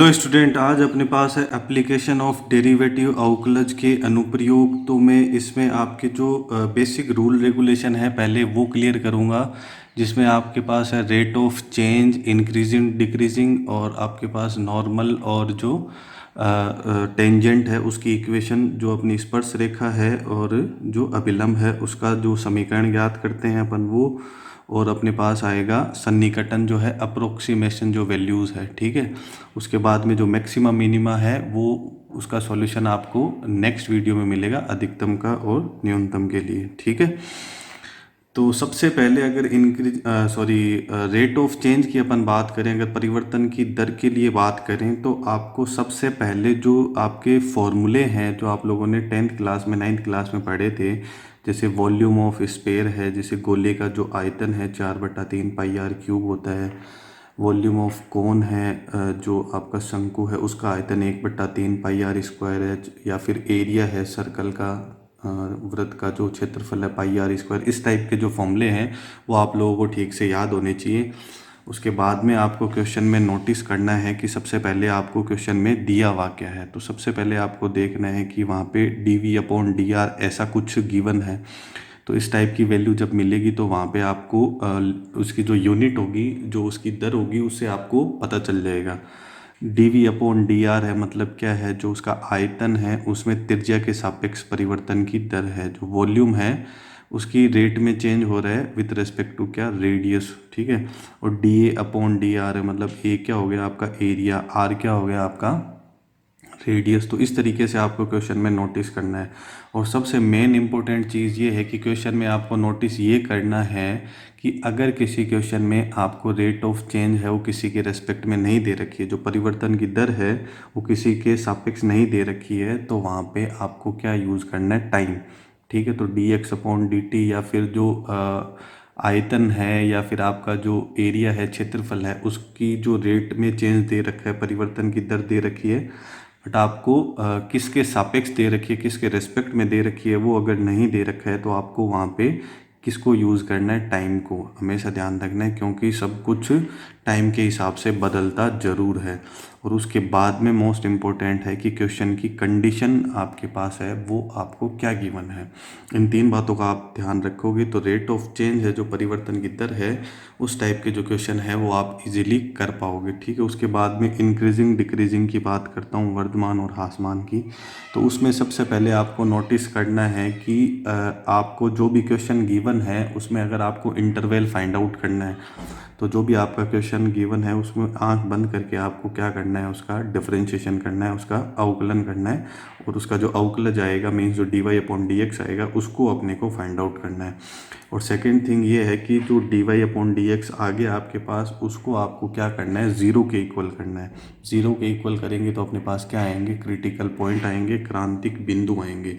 Hello student, आज अपने पास है एप्लीकेशन ऑफ डेरिवेटिव अवकलज के अनुप्रयोग। तो मैं इसमें आपके जो बेसिक रूल रेगुलेशन है पहले वो क्लियर करूँगा, जिसमें आपके पास है rate of change, increasing decreasing, और आपके पास नॉर्मल और जो टेंजेंट है उसकी इक्वेशन, जो अपनी स्पर्श रेखा है और जो अभिलंब है उसका जो समीकरण ज्ञात करते हैं अपन वो, और अपने पास आएगा सन्निकटन जो है, अप्रोक्सीमेशन जो वैल्यूज़ है। ठीक है, उसके बाद में जो मैक्सिमम मिनिमा है वो उसका सॉल्यूशन आपको नेक्स्ट वीडियो में मिलेगा, अधिकतम का और न्यूनतम के लिए। ठीक है, तो सबसे पहले अगर रेट ऑफ चेंज की अपन बात करें, अगर परिवर्तन की दर के लिए बात करें, तो आपको सबसे पहले जो आपके फॉर्मूले हैं जो आप लोगों ने 10th क्लास में 9th क्लास में पढ़े थे, जैसे वॉल्यूम ऑफ स्फीयर है, जैसे गोले का जो आयतन है 4/3 पाई आर क्यूब होता है। वॉल्यूम ऑफ कोन है, जो आपका शंकु है उसका आयतन 1/3 पाई आर स्क्वायर है, या फिर एरिया है सर्कल का, वृत्त का जो क्षेत्रफल है पाई आर स्क्वायर। इस टाइप के जो फॉर्मूले हैं वो आप लोगों को ठीक से याद होने चाहिए। उसके बाद में आपको क्वेश्चन में नोटिस करना है कि सबसे पहले आपको क्वेश्चन में दिया वाक्य है, तो सबसे पहले आपको देखना है कि वहाँ पे dv/dr ऐसा कुछ गिवन है। तो इस टाइप की वैल्यू जब मिलेगी तो वहाँ पे आपको उसकी जो यूनिट होगी, जो उसकी दर होगी, उससे आपको पता चल जाएगा। dv/dr है मतलब क्या है, जो उसका आयतन है उसमें त्रिज्या के सापेक्ष परिवर्तन की दर है। जो वॉल्यूम है उसकी रेट में चेंज हो रहा है विथ रेस्पेक्ट टू क्या, रेडियस। ठीक है, और dA/dr है मतलब ए क्या हो गया आपका एरिया, आर क्या हो गया आपका रेडियस। तो इस तरीके से आपको क्वेश्चन में नोटिस करना है। और सबसे मेन इंपॉर्टेंट चीज़ ये है कि क्वेश्चन में आपको नोटिस ये करना है कि अगर किसी क्वेश्चन में आपको रेट ऑफ चेंज है वो किसी के रेस्पेक्ट में नहीं दे रखी है, जो परिवर्तन की दर है वो किसी के सापेक्ष नहीं दे रखी है, तो वहाँ पे आपको क्या यूज़ करना है, टाइम। ठीक है, तो dx/dt या फिर जो आयतन है या फिर आपका जो एरिया है, क्षेत्रफल है, उसकी जो रेट में चेंज दे रखा है, परिवर्तन की दर दे रखी है, बट आपको किसके सापेक्ष दे रखी है, किसके रेस्पेक्ट में दे रखी है, वो अगर नहीं दे रखा है तो आपको वहाँ पे किसको यूज़ करना है, टाइम को हमेशा ध्यान रखना है, क्योंकि सब कुछ टाइम के हिसाब से बदलता ज़रूर है। और उसके बाद में मोस्ट इम्पोर्टेंट है कि क्वेश्चन की कंडीशन आपके पास है वो आपको क्या गिवन है। इन तीन बातों का आप ध्यान रखोगे तो रेट ऑफ चेंज है, जो परिवर्तन की दर है, उस टाइप के जो क्वेश्चन है वो आप इजीली कर पाओगे। ठीक है, उसके बाद में इंक्रीजिंग डिक्रीजिंग की बात करता हूँ, वर्धमान और ह्रासमान की। तो उसमें सबसे पहले आपको नोटिस करना है कि आपको जो भी क्वेश्चन गिवन है उसमें अगर आपको इंटरवल फाइंड आउट करना है, तो जो भी आपका क्वेश्चन गिवन है उसमें आंख बंद करके आपको क्या करना है, उसका डिफरेंशिएशन करना है, उसका अवकलन करना है, और उसका जो अवकलज आएगा मीन्स जो dy/dx आएगा उसको अपने को फाइंड आउट करना है। और सेकंड थिंग ये है कि जो dy/dx आगे आपके पास, उसको आपको क्या करना है, ज़ीरो के इक्वल करना है। ज़ीरो के इक्वल करेंगे तो अपने पास क्या आएंगे, क्रिटिकल पॉइंट आएंगे, क्रांतिक बिंदु आएंगे।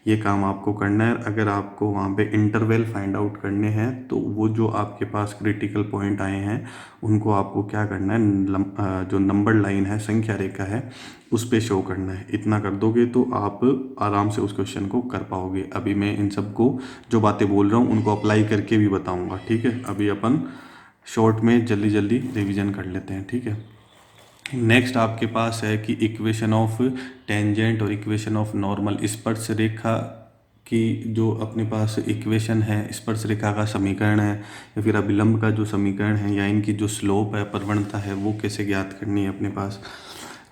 ये काम आपको करना है। अगर आपको वहाँ पे इंटरवल फाइंड आउट करने हैं तो वो जो आपके पास क्रिटिकल पॉइंट आए हैं उनको आपको क्या करना है, जो नंबर लाइन है, संख्या रेखा है, उस पे शो करना है। इतना कर दोगे तो आप आराम से उस क्वेश्चन को कर पाओगे। अभी मैं इन सबको जो बातें बोल रहा हूँ उनको अप्लाई करके भी बताऊँगा। ठीक है, अभी अपन शॉर्ट में जल्दी जल्दी रिविज़न कर लेते हैं। ठीक है, नेक्स्ट आपके पास है कि इक्वेशन ऑफ टेंजेंट और इक्वेशन ऑफ नॉर्मल, स्पर्श रेखा की जो अपने पास इक्वेशन है, स्पर्श रेखा का समीकरण है या फिर अभिलंब का जो समीकरण है, या इनकी जो स्लोप है, प्रवणता है, वो कैसे ज्ञात करनी है अपने पास।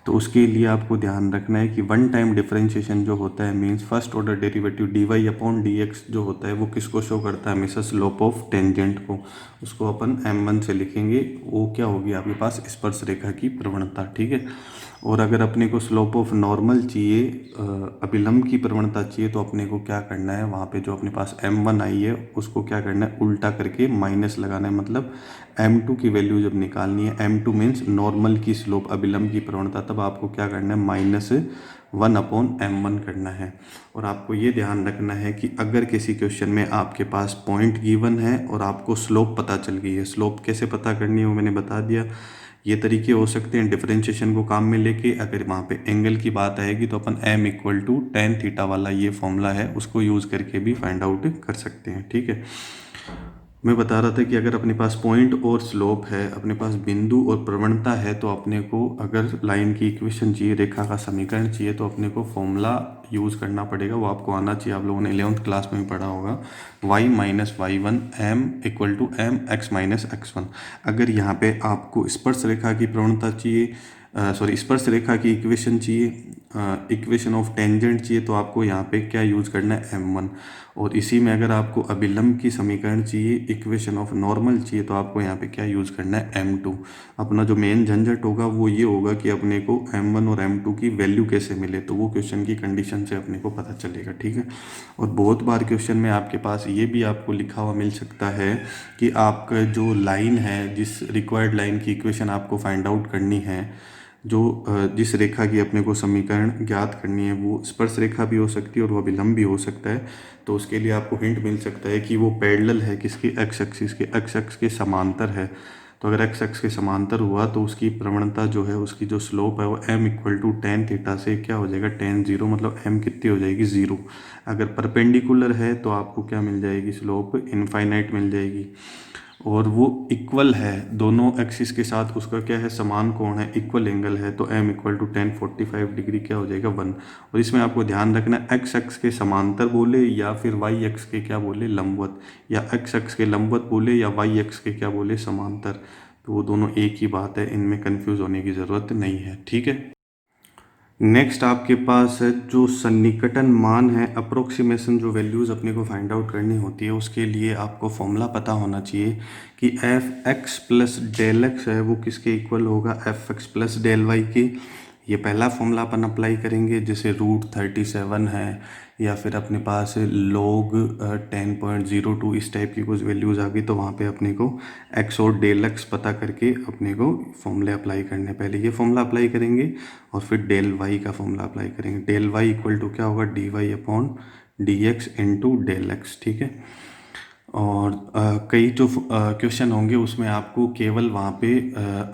तो उसके लिए आपको ध्यान रखना है कि वन टाइम डिफरेंशिएशन जो होता है means first order derivative dy/dx जो होता है वो किसको शो करता है, हमेशा स्लोप ऑफ टेंजेंट को। उसको अपन m1 से लिखेंगे, वो क्या होगी आपके पास, स्पर्श रेखा की प्रवणता। ठीक है, और अगर अपने को स्लोप ऑफ नॉर्मल चाहिए, अभिलंब की प्रवणता चाहिए, तो अपने को क्या करना है, वहाँ पे जो अपने पास m1 आई है उसको क्या करना है, उल्टा करके माइनस लगाना है। मतलब m2 की वैल्यू जब निकालनी है, m2 मीन्स नॉर्मल की स्लोप, अभिलंब की प्रवणता, तब आपको क्या करना है, -1/m1 करना है। और आपको ये ध्यान रखना है कि अगर किसी क्वेश्चन में आपके पास पॉइंट गिवन है और आपको स्लोप पता चल गई है, स्लोप कैसे पता करनी है वो मैंने बता दिया। ये तरीके हो सकते हैं डिफरेंशिएशन को काम में लेके। अगर वहाँ पे एंगल की बात आएगी तो अपन m = tan θ वाला ये फॉर्मूला है उसको यूज़ करके भी फाइंड आउट कर सकते हैं। ठीक है, मैं बता रहा था कि अगर अपने पास पॉइंट और स्लोप है, अपने पास बिंदु और प्रवणता है, तो अपने को अगर लाइन की इक्वेशन चाहिए, रेखा का समीकरण चाहिए, तो अपने को फॉर्मूला यूज़ करना पड़ेगा। वो आपको आना चाहिए, आप लोगों ने 11th क्लास में भी पढ़ा होगा। y minus y one m equal to m x minus x one. अगर यहाँ पे आपको स्पर्श रेखा की प्रवणता चाहिए, सॉरी स्पर्श रेखा की इक्वेशन चाहिए, इक्वेशन ऑफ टेंजेंट चाहिए, तो आपको यहाँ पे क्या यूज़ करना है, m1। और इसी में अगर आपको अभिलंब की समीकरण चाहिए, इक्वेशन ऑफ नॉर्मल चाहिए, तो आपको यहाँ पे क्या यूज़ करना है, m2। अपना जो मेन झंझट होगा वो ये होगा कि अपने को m1 और m2 की वैल्यू कैसे मिले, तो वो क्वेश्चन की कंडीशन से अपने को पता चलेगा, ठीक है। और बहुत बार क्वेश्चन में आपके पास ये भी आपको लिखा हुआ मिल सकता है कि आपका जो लाइन है, जिस रिक्वायर्ड लाइन की इक्वेशन आपको फाइंड आउट करनी है, जो जिस रेखा की अपने को समीकरण ज्ञात करनी है, वो स्पर्श रेखा भी हो सकती है और वो अभिलंब भी हो सकता है। तो उसके लिए आपको हिंट मिल सकता है कि वो पैरेलल है किसके, एक्स एक्सिस के, एक्स एक्स के समांतर है। तो अगर एक्स एक्स के समांतर हुआ तो उसकी प्रवणता जो है, उसकी जो स्लोप है, वो m equal to tan theta से क्या हो जाएगा, टेन जीरो, मतलब m कितनी हो जाएगी, ज़ीरो। अगर परपेंडिकुलर है तो आपको क्या मिल जाएगी, स्लोप इनफाइनाइट मिल जाएगी। और वो इक्वल है दोनों एक्सिस के साथ, उसका क्या है, समान कोण है, इक्वल एंगल है, तो m इक्वल टू 1045 डिग्री क्या हो जाएगा, 1। और इसमें आपको ध्यान रखना है, एक्स एक्स के समांतर बोले या फिर वाई एक्स के क्या बोले, लंबवत, या एक्स एक्स के लंबवत बोले या वाई एक्स के क्या बोले, समांतर। तो वो दोनों एक ही बात है, इनमें कन्फ्यूज़ होने की ज़रूरत नहीं है, ठीक है। नेक्स्ट आपके पास है जो सन्निकटन मान है, अप्रोक्सीमेशन, जो वैल्यूज़ अपने को फाइंड आउट करनी होती है, उसके लिए आपको फॉर्मूला पता होना चाहिए कि f x plus del x है वो किसके इक्वल होगा, f x plus del y के। ये पहला फॉर्मूला अपन अप्लाई करेंगे, जैसे √37 है, या फिर अपने पास log 10.02 इस टाइप की कुछ वैल्यूज़ आ गई, तो वहाँ पे अपने को एक्स और डेल एक्स पता करके अपने को फॉर्मूले अप्लाई करने हैं। पहले ये फॉर्मूला अप्लाई करेंगे और फिर डेल वाई का फॉर्मूला अप्लाई करेंगे। डेल वाई इक्वल टू क्या होगा, d y upon d x into del x, ठीक है। और कई जो क्वेश्चन होंगे उसमें आपको केवल वहाँ पे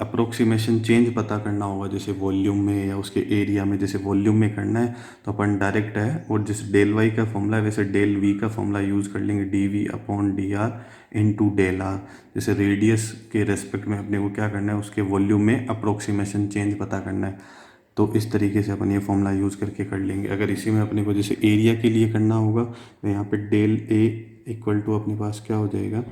अप्रोक्सीमेशन चेंज पता करना होगा, जैसे वॉल्यूम में या उसके एरिया में। जैसे वॉल्यूम में करना है तो अपन डायरेक्ट है, और जैसे डेल वाई का फॉर्मूला है वैसे डेल वी का फॉर्मूला यूज़ कर लेंगे, d v upon d r into del r. जैसे रेडियस के रेस्पेक्ट में अपने को क्या करना है, उसके वॉल्यूम में अप्रोक्सीमेशन चेंज पता करना है। तो इस तरीके से अपन ये फॉर्मूला यूज़ करके कर लेंगे। अगर इसी में अपने को जैसे एरिया के लिए करना होगा तो यहाँ पे डेल ए इक्वल टू अपने पास क्या हो जाएगा,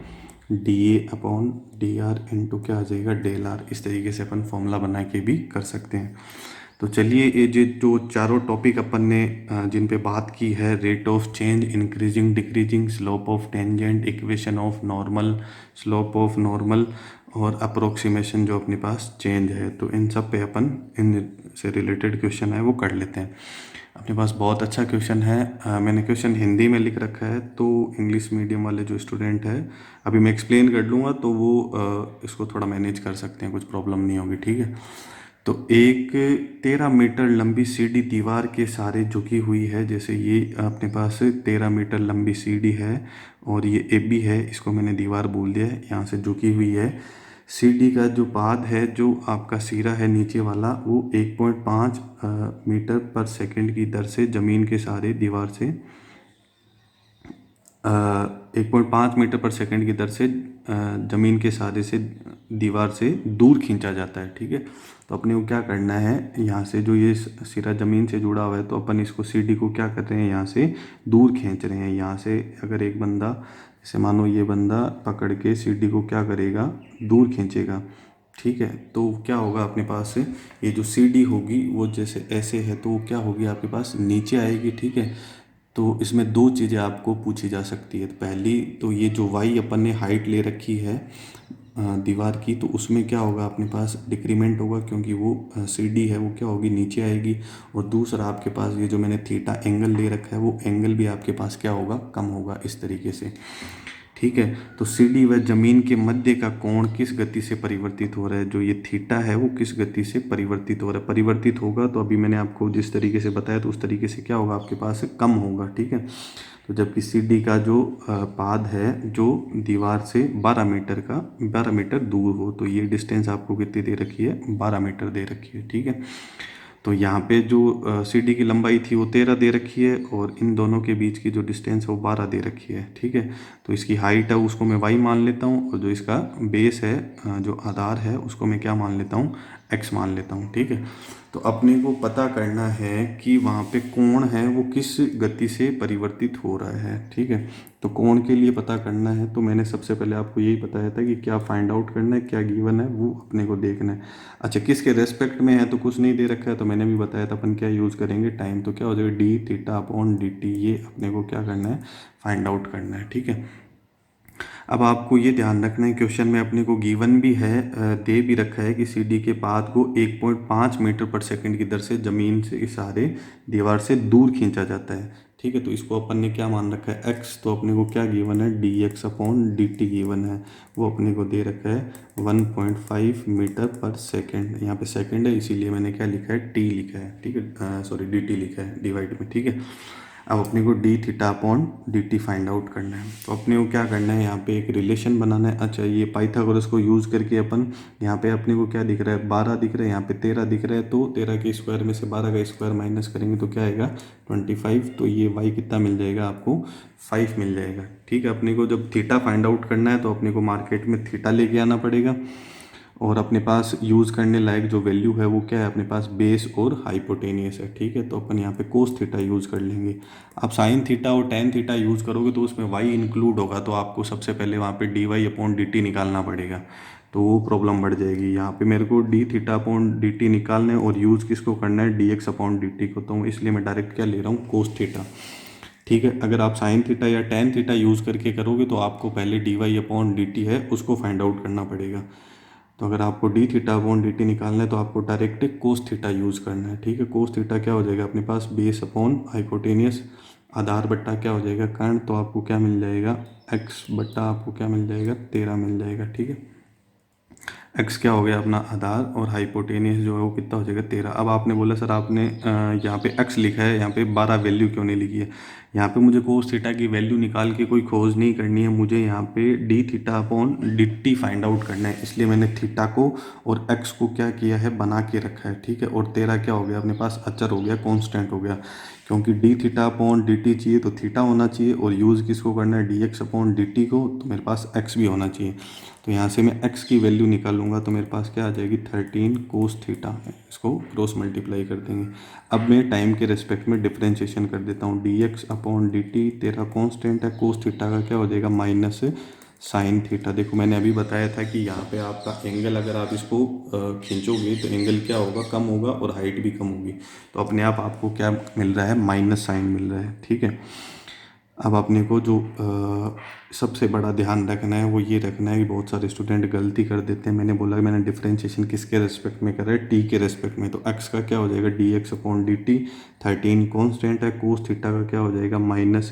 D A upon d r into क्या आ जाएगा, डेल आर। इस तरीके से अपन फॉर्मूला बना के भी कर सकते हैं। तो चलिए, ये जो चारों टॉपिक अपन ने जिन पे बात की है, rate of change, increasing decreasing, slope of tangent, equation of normal, slope of normal, और अप्रोक्सीमेशन जो अपने पास चेंज है, तो इन सब पे अपन इन से रिलेटेड क्वेश्चन है वो कर लेते हैं। अपने पास बहुत अच्छा क्वेश्चन है। मैंने क्वेश्चन हिंदी में लिख रखा है, तो इंग्लिश मीडियम वाले जो स्टूडेंट है, अभी मैं एक्सप्लेन कर लूँगा तो वो इसको थोड़ा मैनेज कर सकते हैं, कुछ प्रॉब्लम नहीं होगी, ठीक है। तो एक 13 मीटर लंबी सीढ़ी दीवार के सहारे झुकी हुई है। जैसे ये अपने पास 13 मीटर लंबी सीढ़ी है और ये ए बी है, इसको मैंने दीवार बोल दिया है, यहाँ से झुकी हुई है। सीढ़ी का जो पाद है, जो आपका सिरा है नीचे वाला, वो 1.5 मीटर पर सेकंड की दर से ज़मीन के सहारे दीवार से 1.5 मीटर पर सेकंड की दर से ज़मीन के सहारे से दीवार से दूर खींचा जाता है, ठीक है। तो अपने को क्या करना है, यहाँ से जो ये सिरा ज़मीन से जुड़ा हुआ है, तो अपन इसको सीढ़ी को क्या कर रहे हैं, यहाँ से दूर खींच रहे हैं। यहाँ से अगर एक बंदा, जैसे मानो ये बंदा पकड़ के सीढ़ी को क्या करेगा, दूर खींचेगा, ठीक है। तो क्या होगा अपने पास से, ये जो सीढ़ी होगी वो जैसे ऐसे है, तो वो क्या होगी आपके पास, नीचे आएगी, ठीक है। तो इसमें दो चीज़ें आपको पूछी जा सकती है। पहली तो ये जो वाई अपन ने हाइट ले रखी है दीवार की, तो उसमें क्या होगा अपने पास, डिक्रीमेंट होगा, क्योंकि वो सीढ़ी है वो क्या होगी, नीचे आएगी। और दूसरा आपके पास ये जो मैंने थीटा एंगल ले रखा है, वो एंगल भी आपके पास क्या होगा, कम होगा, इस तरीके से, ठीक है। तो सीढ़ी व जमीन के मध्य का कोण किस गति से परिवर्तित हो रहा है, जो ये थीटा है वो किस गति से परिवर्तित हो रहा है, परिवर्तित होगा तो अभी मैंने आपको जिस तरीके से बताया, तो उस तरीके से क्या होगा आपके पास, कम होगा, ठीक है। तो जबकि सीढ़ी का जो पाद है, जो दीवार से 12 मीटर दूर हो, तो ये डिस्टेंस आपको कितनी दे रखी है, 12 मीटर दे रखी है, ठीक है। तो यहाँ पे जो सीडी की लंबाई थी वो 13 दे रखी है और इन दोनों के बीच की जो डिस्टेंस है वो 12 दे रखी है। ठीक है, तो इसकी हाइट है उसको मैं वाई मान लेता हूँ और जो इसका बेस है जो आधार है उसको मैं क्या मान लेता हूँ, एक्स मान लेता हूँ। ठीक है, तो अपने को पता करना है कि वहाँ पे कोण है वो किस गति से परिवर्तित हो रहा है। ठीक है, तो कोण के लिए पता करना है तो मैंने सबसे पहले आपको यही बताया था कि क्या फाइंड आउट करना है, क्या गिवन है वो अपने को देखना है। अच्छा, किसके रेस्पेक्ट में है तो कुछ नहीं दे रखा है, तो मैंने भी बताया था अपन क्या यूज़ करेंगे, टाइम। तो क्या हो जाएगा D theta upon d T, ये अपने को क्या करना है, फाइंड आउट करना है। ठीक है, अब आपको ये ध्यान रखना है क्वेश्चन में अपने को गिवन भी है, दे भी रखा है कि सीडी के पाथ को 1.5 मीटर पर सेकंड की दर से ज़मीन से इस सहारे दीवार से दूर खींचा जाता है। ठीक है, तो इसको अपन ने क्या मान रखा है, एक्स। तो अपने को क्या गिवन है, d x upon d T given है, वो अपने को दे रखा है 1.5 मीटर पर सेकेंड। यहाँ पे सेकेंड है इसीलिए मैंने क्या लिखा है, टी लिखा है। ठीक है, सॉरी डी टी लिखा है डिवाइड में। ठीक है, अब अपने को D theta upon d T find out करना है। तो अपने को क्या करना है, यहाँ पे एक रिलेशन बनाना है। अच्छा, ये पाइथागोरस को यूज़ करके अपन यहाँ पे अपने को क्या दिख रहा है, 12 दिख रहा है, यहाँ पे 13 दिख रहा है, तो 13 के स्क्वायर में से 12 का स्क्वायर माइनस करेंगे तो क्या आएगा 25। तो ये वाई कितना मिल जाएगा आपको, 5 मिल जाएगा। ठीक है, अपने को जब थीटा फाइंड आउट करना है तो अपने को मार्केट में थीटा लेके आना पड़ेगा और अपने पास यूज़ करने लायक जो वैल्यू है वो क्या है, अपने पास बेस और हाइपोटेनियस है। ठीक है, तो अपन यहाँ पे कोस थीटा यूज़ कर लेंगे। आप साइन थीटा और टेन थीटा यूज़ करोगे तो उसमें वाई इंक्लूड होगा, तो आपको सबसे पहले वहाँ पे d y upon d t निकालना पड़ेगा, तो वो प्रॉब्लम बढ़ जाएगी। यहाँ पे मेरे को D theta upon d t निकालना है और यूज़ किसको करना है, d x upon d T को, तो इसलिए मैं डायरेक्ट क्या ले रहा हूँ, कोस थीटा। ठीक है, अगर आप साइन थीटा या टेन थीटा यूज़ करके करोगे तो आपको पहले d y upon d t है उसको फाइंड आउट करना पड़ेगा। तो अगर आपको d theta upon d t निकालना है तो आपको डायरेक्ट कोस थीटा यूज़ करना है। ठीक है, कोस थीटा क्या हो जाएगा अपने पास, बेस अपॉन हाइपोटेनियस, आधार बट्टा क्या हो जाएगा कर्ण, तो आपको क्या मिल जाएगा, एक्स बट्टा आपको क्या मिल जाएगा, 13 मिल जाएगा। ठीक है, एक्स क्या हो गया अपना आधार और हाइपोटेनियस जो है वो कितना हो जाएगा 13। अब आपने बोला सर आपने यहाँ पे एक्स लिखा है, यहाँ पे 12 वैल्यू क्यों नहीं लिखी है। यहाँ पे मुझे कोस थीटा की वैल्यू निकाल के कोई खोज नहीं करनी है, मुझे यहाँ पे D theta upon d T find out करना है, इसलिए मैंने थीटा को और एक्स को क्या किया है, बना के रखा है। ठीक है, और 13 क्या हो गया अपने पास, अचर हो गया, कॉन्स्टेंट हो गया, क्योंकि D theta upon d T चाहिए तो थीटा होना चाहिए और यूज़ किसको करना है, d x upon d T को, तो मेरे पास एक्स भी होना चाहिए। तो यहाँ से मैं x की वैल्यू निकालूंगा तो मेरे पास क्या आ जाएगी, 13 कोस थीटा, इसको क्रॉस मल्टीप्लाई कर देंगे। अब मैं टाइम के रेस्पेक्ट में डिफ्रेंशिएशन कर देता हूँ, D x upon d T, तेरा कॉन्स्टेंट है, कोस थीटा का क्या हो जाएगा माइनस साइन थीटा। देखो मैंने अभी बताया था कि यहाँ पे आपका एंगल अगर आप इसको खींचोगे तो एंगल क्या होगा, कम होगा और हाइट भी कम होगी, तो अपने आप आपको क्या मिल रहा है, माइनस साइन मिल रहा है। ठीक है, अब अपने को जो सबसे बड़ा ध्यान रखना है वो ये रखना है कि बहुत सारे स्टूडेंट गलती कर देते हैं। मैंने बोला कि मैंने डिफरेंशिएशन किसके रेस्पेक्ट में करा है, टी के रेस्पेक्ट में, तो एक्स का क्या हो जाएगा, D x upon d T, 13 constant है, कोस थीटा का क्या हो जाएगा माइनस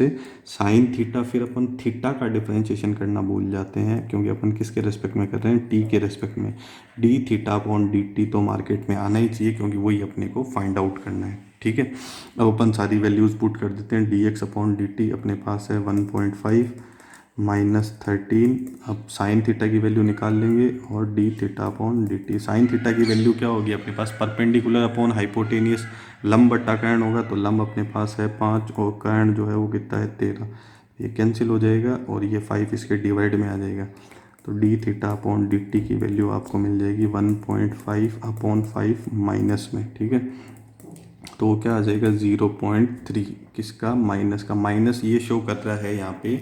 साइन थीटा। फिर अपन थीटा का डिफरेंशिएशन करना भूल जाते हैं क्योंकि अपन किसके रेस्पेक्ट में कर रहे हैं, टी के रेस्पेक्ट में, D theta upon d t तो मार्केट में आना ही चाहिए क्योंकि वही अपने को फाइंड आउट करना है। ठीक है, अब अपन सारी वैल्यूज़ पुट कर देते हैं, D x upon d t अपने पास है 1.5 माइनस 13। अब साइन थीटा की वैल्यू निकाल लेंगे और D theta upon d T, sine theta की वैल्यू क्या होगी अपने पास, परपेंडिकुलर अपॉन हाइपोटेनियस, लंब बट्टा कर्ण होगा, तो लंब अपने पास है 5 और कर्ण जो है वो कितना है 13, ये कैंसिल हो जाएगा और ये 5 इसके डिवाइड में आ जाएगा, तो D theta upon d T की वैल्यू आपको मिल जाएगी 1.5 अपॉन 5 माइनस में। ठीक है, तो वो क्या आ जाएगा 0.3, किसका, माइनस का। माइनस ये शो कर रहा है यहाँ पे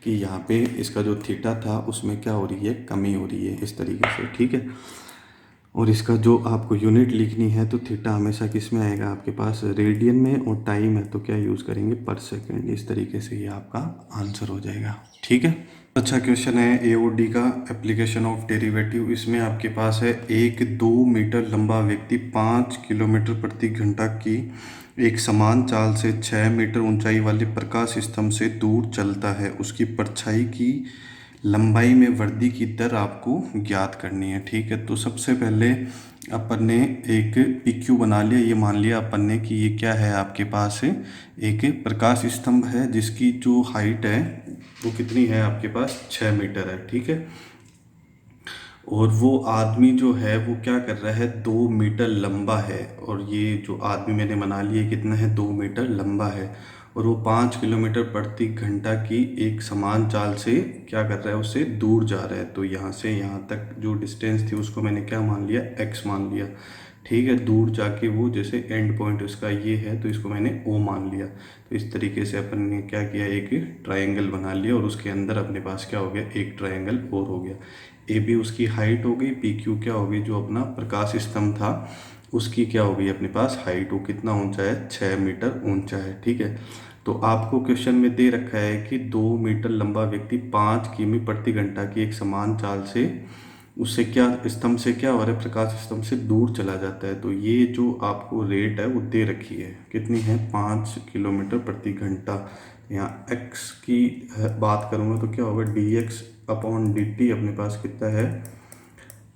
कि यहाँ पे इसका जो थीटा था उसमें क्या हो रही है, कमी हो रही है इस तरीके से। ठीक है, और इसका जो आपको यूनिट लिखनी है तो थीटा हमेशा किस में आएगा आपके पास, रेडियन में, और टाइम है तो क्या यूज़ करेंगे, पर सेकेंड। इस तरीके से ये आपका आंसर हो जाएगा। ठीक है, अच्छा क्वेश्चन है एओडी का, एप्लीकेशन ऑफ डेरिवेटिव। इसमें आपके पास है एक 2 मीटर लंबा व्यक्ति 5 किलोमीटर प्रति घंटा की एक समान चाल से 6 मीटर ऊंचाई वाले प्रकाश स्तंभ से दूर चलता है, उसकी परछाई की लंबाई में वृद्धि की दर आपको ज्ञात करनी है। ठीक है, तो सबसे पहले अपन ने एक PQ बना लिया, ये मान लिया अपन ने कि ये क्या है आपके पास है, एक प्रकाश स्तंभ है जिसकी जो हाइट है वो कितनी है आपके पास, 6 मीटर है। ठीक है, और वो आदमी जो है वो क्या कर रहा है, 2 मीटर लंबा है। और ये जो आदमी मैंने बना लिया कितना है, 2 मीटर लंबा है। और वो 5 किलोमीटर प्रति घंटा की एक समान चाल से क्या कर रहा है, उससे दूर जा रहा है। तो यहाँ से यहाँ तक जो डिस्टेंस थी उसको मैंने क्या मान लिया, एक्स मान लिया। ठीक है, दूर जाके वो जैसे एंड पॉइंट उसका ये है तो इसको मैंने ओ मान लिया। तो इस तरीके से अपन ने क्या किया, एक ट्रायंगल बना लिया और उसके अंदर अपने पास क्या हो गया, एक ट्रायंगल और हो गया। ए बी उसकी हाइट हो गई, पी क्यू क्या हो गई, जो अपना प्रकाश स्तंभ था उसकी क्या हो गई अपने पास हाइट, वो कितना ऊंचा है, 6 मीटर ऊंचा है। ठीक है, तो आपको क्वेश्चन में दे रखा है कि 2 मीटर लंबा व्यक्ति 5 किमी प्रति घंटा की एक समान चाल से उससे क्या स्तंभ से क्या हो रहा है, प्रकाश स्तंभ से दूर चला जाता है। तो ये जो आपको रेट है वो दे रखी है, कितनी है, 5 किलोमीटर प्रति घंटा। यहाँ x की बात करूँगा तो क्या होगा, dx/dt अपने पास कितना है,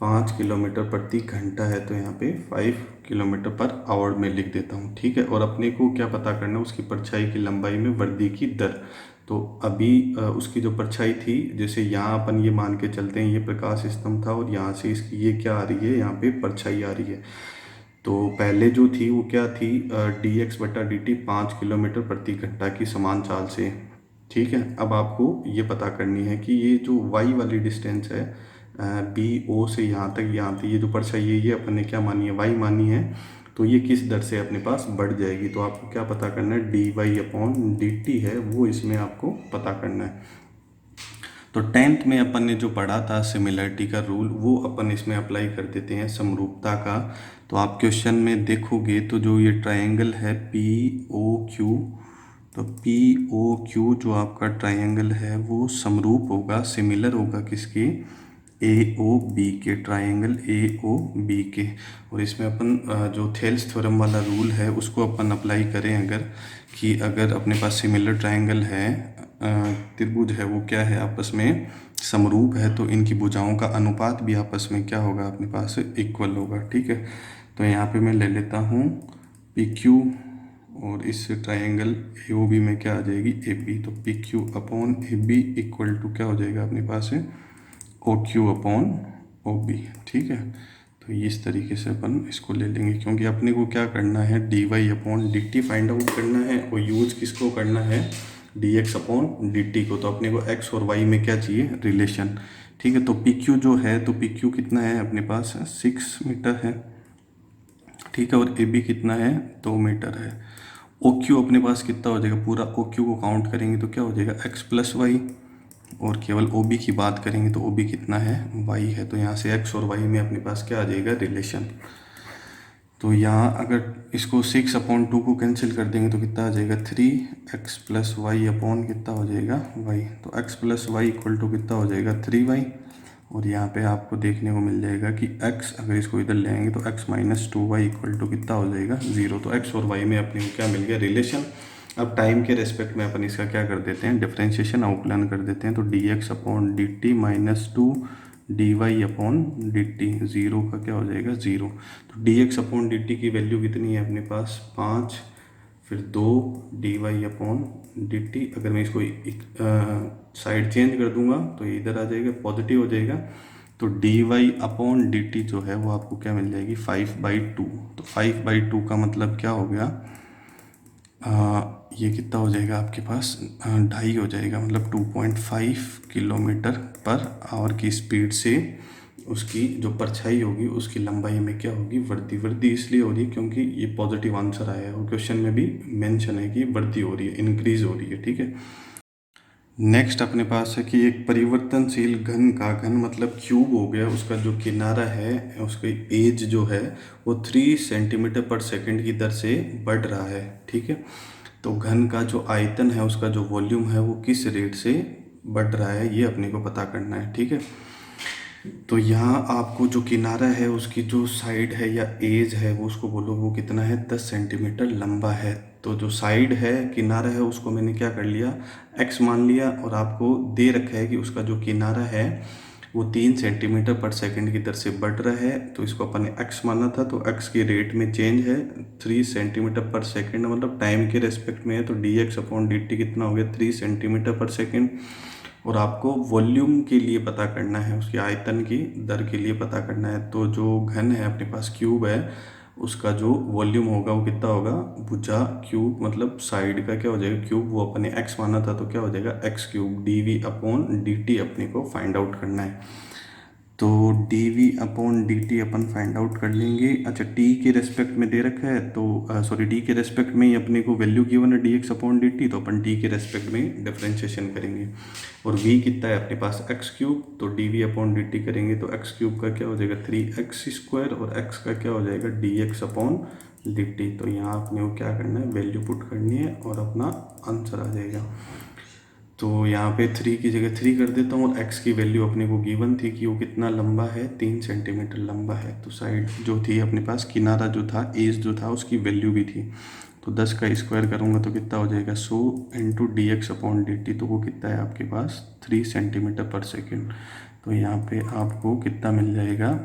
5 किलोमीटर प्रति घंटा है। तो यहाँ पे 5 किलोमीटर/आवर में लिख देता हूँ। ठीक है, और अपने को क्या पता करना है, उसकी परछाई की लंबाई में वृद्धि की दर। तो अभी उसकी जो परछाई थी, जैसे यहाँ अपन ये मान के चलते हैं ये प्रकाश स्तंभ था और यहाँ से इसकी ये क्या आ रही है, यहाँ पे परछाई आ रही है। तो पहले जो थी वो क्या थी, dx/dt 5 किलोमीटर प्रति घंटा की समान चाल से। ठीक है, अब आपको ये पता करनी है कि ये जो y वाली डिस्टेंस है बी ओ से यहाँ तक ये जो परछाई है ये अपन ने क्या मानी है, y मानी है। तो ये किस दर से अपने पास बढ़ जाएगी, तो आपको क्या पता करना है, dy/dt है वो इसमें आपको पता करना है। तो 10th में अपन ने जो पढ़ा था सिमिलरिटी का रूल, वो अपन इसमें अप्लाई कर देते हैं, समरूपता का। तो आप क्वेश्चन में देखोगे तो जो ये ट्रायंगल है पी ओ क्यू, तो पी ओ क्यू जो आपका ट्रायंगल है वो समरूप होगा, सिमिलर होगा किसके, ए ओ बी के, ट्रायंगल ए ओ बी के। और इसमें अपन जो थेल्स थ्योरम वाला रूल है उसको अपन अप्लाई करें अगर, कि अगर अपने पास सिमिलर ट्रायंगल है, त्रिभुज है वो क्या है, आपस में समरूप है, तो इनकी भुजाओं का अनुपात भी आपस में क्या होगा, अपने पास इक्वल होगा। ठीक है, तो यहाँ पे मैं ले लेता हूँ पी क्यू और इस ट्रायंगल ए ओ बी में क्या आ जाएगी, ए बी। तो P Q upon A B equal to क्या हो जाएगा अपने पास O Q upon O B. ठीक है, तो इस तरीके से अपन इसको ले लेंगे, क्योंकि अपने को क्या करना है, dy/dt फाइंड आउट करना है और यूज किसको करना है, dx/dt को। तो अपने को x और y में क्या चाहिए, रिलेशन। ठीक है, तो पी क्यू जो है, तो पी क्यू कितना है अपने पास, 6 मीटर है। ठीक है, और ए बी कितना है, 2 मीटर है। ओ क्यू अपने पास कितना हो जाएगा, पूरा ओ क्यू को काउंट करेंगे तो क्या हो जाएगा, x+y। और केवल ओ बी की बात करेंगे तो ओ बी कितना है, y है। तो यहाँ से x और y में अपने पास क्या आ जाएगा, रिलेशन। तो यहाँ अगर इसको 6/2 को कैंसिल कर देंगे तो कितना आ जाएगा, 3x+y अपॉन कितना हो जाएगा, y। तो x+y इक्वल टू कितना हो जाएगा, 3y। और यहाँ पे आपको देखने को मिल जाएगा कि x अगर इसको इधर ले आएंगे तो x-2y इक्वल टू कितना हो जाएगा, 0। तो x और y में अपने को क्या मिल गया, रिलेशन। अब टाइम के रेस्पेक्ट में अपन इसका क्या कर देते हैं, डिफरेंशिएशन अवकलन कर देते हैं। तो dx/dt -2 dy/dt, 0 का क्या हो जाएगा, 0। तो dx/dt की वैल्यू कितनी है अपने पास, 5, फिर 2 dy/dt। अगर मैं इसको साइड चेंज कर दूंगा तो ये इधर आ जाएगा, पॉजिटिव हो जाएगा। तो dy/dt जो है वो आपको क्या मिल जाएगी, 5/2। तो 5/2 का मतलब क्या हो गया, ये कितना हो जाएगा आपके पास, 2.5 हो जाएगा, मतलब 2.5 किलोमीटर पर आवर की स्पीड से उसकी जो परछाई होगी उसकी लंबाई में क्या होगी, वृद्धि। वृद्धि इसलिए हो रही है क्योंकि ये पॉजिटिव आंसर आया है और क्वेश्चन में भी मेंशन है कि वृद्धि हो रही है, इंक्रीज हो रही है। ठीक है, नेक्स्ट अपने पास है कि एक परिवर्तनशील घन का, घन मतलब क्यूब हो गया, उसका जो किनारा है उसकी एज जो है वो 3 सेंटीमीटर/सेकंड की दर से बढ़ रहा है। ठीक है, तो घन का जो आयतन है उसका जो वॉल्यूम है वो किस रेट से बढ़ रहा है, ये अपने को पता करना है। ठीक है, तो यहाँ आपको जो किनारा है उसकी जो साइड है या एज है वो उसको बोलो वो कितना है, 10 सेंटीमीटर लंबा है। तो जो साइड है, किनारा है, उसको मैंने क्या कर लिया, x मान लिया। और आपको दे रखा है कि उसका जो किनारा है वो 3 सेंटीमीटर/सेकंड की दर से बढ़ रहा है। तो इसको अपन ने x माना था, तो x के रेट में चेंज है 3 सेंटीमीटर/सेकंड, मतलब टाइम के रेस्पेक्ट में है। तो dx/dt कितना हो गया, 3 सेंटीमीटर/सेकंड। और आपको वॉल्यूम के लिए पता करना है, उसके आयतन की दर के लिए पता करना है। तो जो घन है अपने पास, क्यूब है, उसका जो वॉल्यूम होगा वो कितना होगा, भुजा क्यूब मतलब साइड का क्या हो जाएगा क्यूब, वो अपने एक्स माना था तो क्या हो जाएगा x cube. D v upon d t अपने को फाइंड आउट करना है। तो d v upon d t अपन फाइंड आउट कर लेंगे। अच्छा, टी के रेस्पेक्ट में दे रखा है तो सॉरी डी के रेस्पेक्ट में ही अपने को वैल्यू गिवन है d x upon d t, तो अपन टी के रेस्पेक्ट में डिफरेंशिएशन करेंगे। और वी कितना है अपने पास एक्स क्यूब, तो d v upon d t करेंगे तो एक्स क्यूब का क्या हो जाएगा 3x² और एक्स का क्या हो जाएगा D x upon d t. तो यहाँ अपने को क्या करना है, वैल्यू पुट करनी है और अपना आंसर आ जाएगा। तो यहाँ पे 3 की जगह 3 कर देता हूँ और x की वैल्यू अपने को गिवन थी कि वो कितना लंबा है, 3 सेंटीमीटर लंबा है। तो साइड जो थी अपने पास, किनारा जो था, एज जो था, उसकी वैल्यू भी थी। तो 10 का स्क्वायर करूँगा तो कितना हो जाएगा 100 into D x upon d t, तो वो कितना है आपके पास 3 सेंटीमीटर पर सेकेंड। तो यहाँ पे आपको कितना मिल जाएगा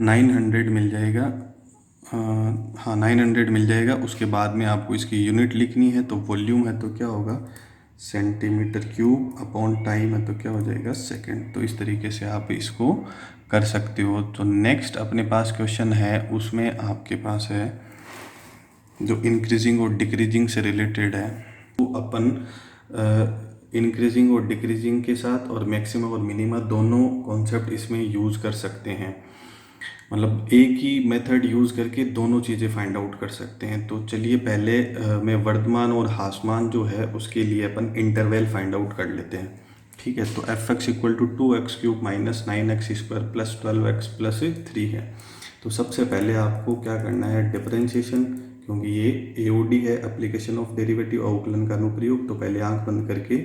900 मिल जाएगा। हाँ 900 मिल जाएगा। उसके बाद में आपको इसकी यूनिट लिखनी है, तो वॉल्यूम है तो क्या होगा सेंटीमीटर क्यूब अपॉन टाइम है तो क्या हो जाएगा सेकंड। तो इस तरीके से आप इसको कर सकते हो। तो नेक्स्ट अपने पास क्वेश्चन है, उसमें आपके पास है जो इंक्रीजिंग और डिक्रीजिंग से रिलेटेड है। तो अपन इंक्रीजिंग और डिक्रीजिंग के साथ और मैक्सिमम और मिनिमा दोनों कॉन्सेप्ट इसमें यूज़ कर सकते हैं। मतलब एक ही मेथड यूज़ करके दोनों चीज़ें फाइंड आउट कर सकते हैं। तो चलिए पहले मैं वर्तमान और ह्रासमान जो है उसके लिए अपन इंटरवल फाइंड आउट कर लेते हैं। ठीक है, तो f x equal to 2x³ minus 9x² plus 12x plus 3 है। तो सबसे पहले आपको क्या करना है, डिफरेंशिएशन, क्योंकि ये एओडी है, एप्लीकेशन ऑफ डेरिवेटिव अवकलन का अनुप्रयोग। तो पहले आंख बंद करके